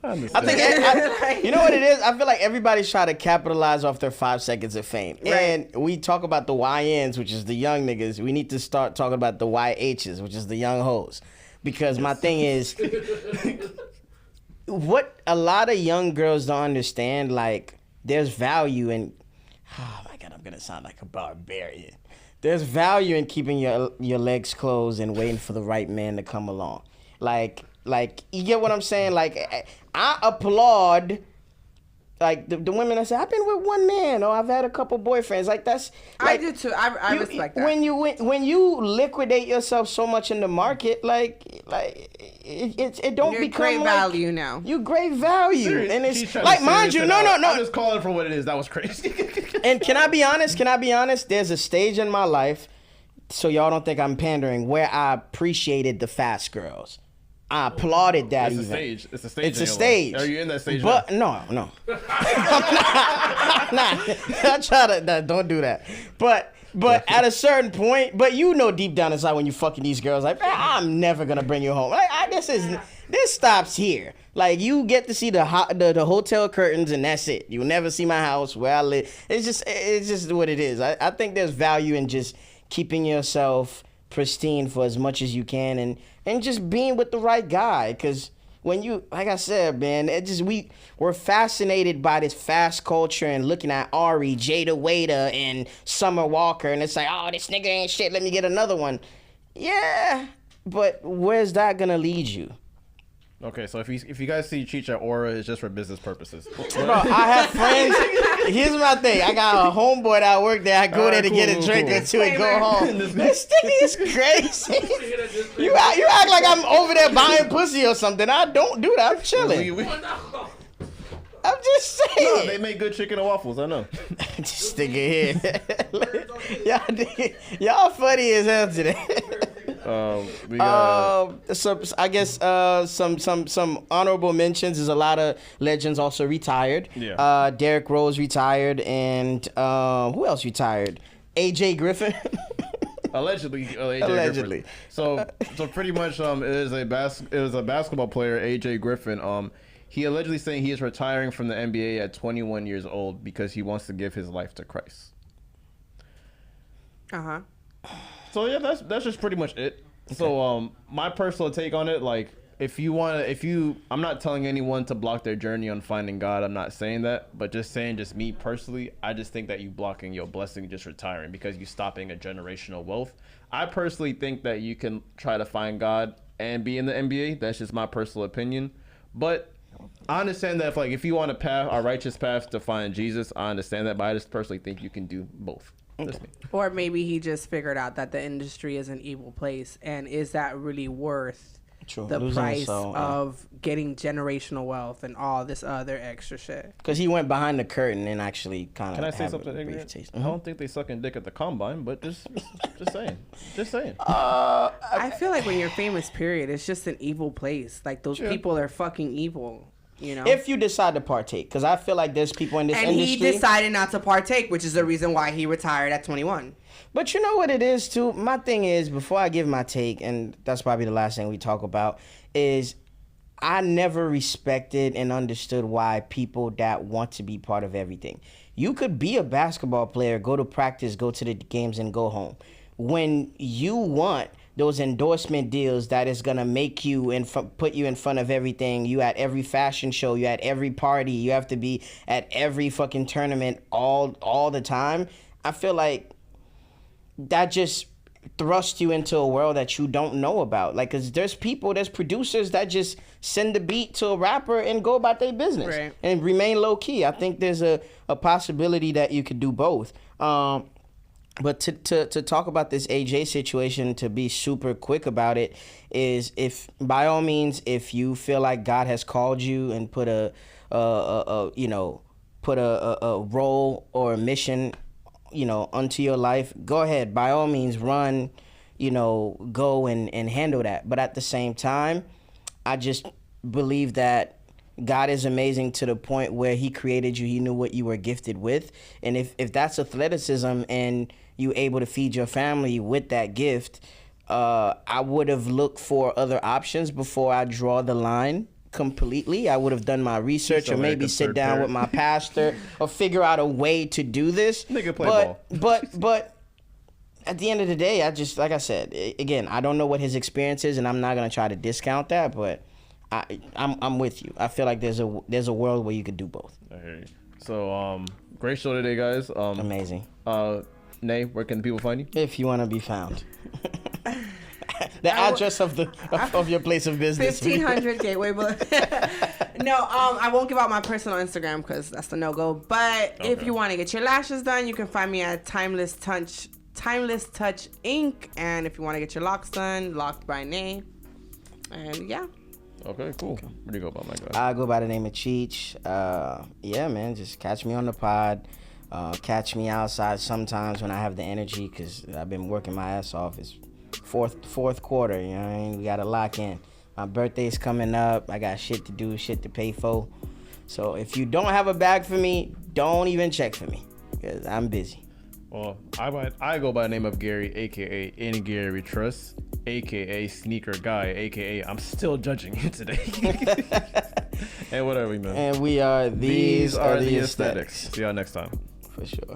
I understand. I think you know what it is. I feel like everybody's trying to capitalize off their 5 seconds of fame, Right. and we talk about the YNs, which is the young niggas. We need to start talking about the YHs, which is the young hoes, because my thing is, what a lot of young girls don't understand. Like, there's value in. Oh my God, I'm gonna sound like a barbarian. There's value in keeping your legs closed and waiting for the right man to come along. Like you get what I'm saying? Like, I applaud like the women that say I've been with one man or I've had a couple boyfriends. Like, that's like, I do too. I respect that. When you liquidate yourself so much in the market, like it don't You're become great like, value now. You great value, and She's it's trying like, to mind say you, this no. I'm just calling it for what it is. That was crazy. And can I be honest? There's a stage in my life, so y'all don't think I'm pandering, where I apprecited the fast girls. I applauded that. It's a even. stage. It's a stage. It's in a your stage. life. Are you in that stage? But now? no. I'm not. I try to don't do that. But at a certain point, but you know deep down inside when you fucking these girls, like, man, I'm never gonna bring you home. Like, this stops here. Like, you get to see the hotel curtains and that's it. You'll never see my house where I live. It's just what it is. I think there's value in just keeping yourself pristine for as much as you can and just being with the right guy. Because when you, like I said, man, we're fascinated by this fast culture and looking at Ari, Jada Waiter, and Summer Walker, and it's like, oh, this nigga ain't shit, let me get another one. Yeah, but where's that gonna lead you? Okay, so if you guys see Chicha Aura, it's just for business purposes. Bro, I have friends. Here's my thing. I got a homeboy that work there. I go there to get a drink or two and go home. This thing is crazy. You act like I'm over there buying pussy or something. I don't do that. I'm chilling. I'm just saying. No, they make good chicken and waffles. I know. Just stick it here. Y'all funny as hell today. We got, So I guess some honorable mentions is a lot of legends also retired. Yeah. Derrick Rose retired, and who else retired? AJ Griffin. Allegedly. Allegedly. Griffin. So pretty much it was a basketball player, AJ Griffin. He allegedly saying he is retiring from the NBA at 21 years old because he wants to give his life to Christ. Uh-huh. So yeah, that's just pretty much it. Okay. So my personal take on it, like, I'm not telling anyone to block their journey on finding God. I'm not saying that, but just me personally, I just think that you blocking your blessing just retiring because you stopping a generational wealth. I personally think that you can try to find God and be in the NBA. That's just my personal opinion. But I understand that if you want a righteous path to find Jesus, I understand that, but I just personally think you can do both. Okay. Or maybe he just figured out that the industry is an evil place, and is that really worth the price of getting generational wealth and all this other extra shit? Because he went behind the curtain and actually kind of. Can I say something ignorant? I don't think they sucking dick at the combine, but just saying. I feel like when you're famous, period, it's just an evil place. Like, those people are fucking evil. You know? If you decide to partake, because I feel like there's people in this industry. And he decided not to partake, which is the reason why he retired at 21. But you know what it is, too? My thing is, before I give my take, and that's probably the last thing we talk about, is I never respected and understood why people that want to be part of everything. You could be a basketball player, go to practice, go to the games, and go home. When you want those endorsement deals that is gonna make you put you in front of everything. You at every fashion show, you at every party, you have to be at every fucking tournament all the time. I feel like that just thrusts you into a world that you don't know about. Like, 'cause there's producers that just send the beat to a rapper and go about their business and remain low key. I think there's a possibility that you could do both. But to talk about this AJ situation, to be super quick about it, is by all means, if you feel like God has called you and put a role or a mission, unto your life, go ahead. By all means, run, go and handle that. But at the same time, I just believe that God is amazing to the point where he created you. He knew what you were gifted with. And if that's athleticism and you able to feed your family with that gift, I would have looked for other options before I draw the line completely. I would have done my research or maybe sit down with my pastor or figure out a way to do this. Nigga play ball. But at the end of the day, I just, like I said, again, I don't know what his experience is, and I'm not gonna try to discount that, but I'm with you. I feel like there's a world where you could do both. I hear you. So great show today, guys. Amazing. Nay, where can people find you? If you want to be found. The address of your place of business. 1500 Gateway Boulevard. No, I won't give out my personal Instagram because that's the no-go. But if you want to get your lashes done, you can find me at Timeless Touch Inc. And if you want to get your locks done, Locked by Nay. And yeah. Okay, cool. Where do you go by, my guy? I go by the name of Cheech. Yeah, man, just catch me on the pod. Catch me outside sometimes when I have the energy because I've been working my ass off. It's fourth quarter, you know what I mean? We got to lock in. My birthday's coming up. I got shit to do, shit to pay for. So if you don't have a bag for me, don't even check for me because I'm busy. Well, I go by the name of Gary, a.k.a. In Gary Trust, a.k.a. Sneaker Guy, a.k.a. I'm still judging you today. And whatever, man. And we are, these are the aesthetics. See y'all next time. For sure.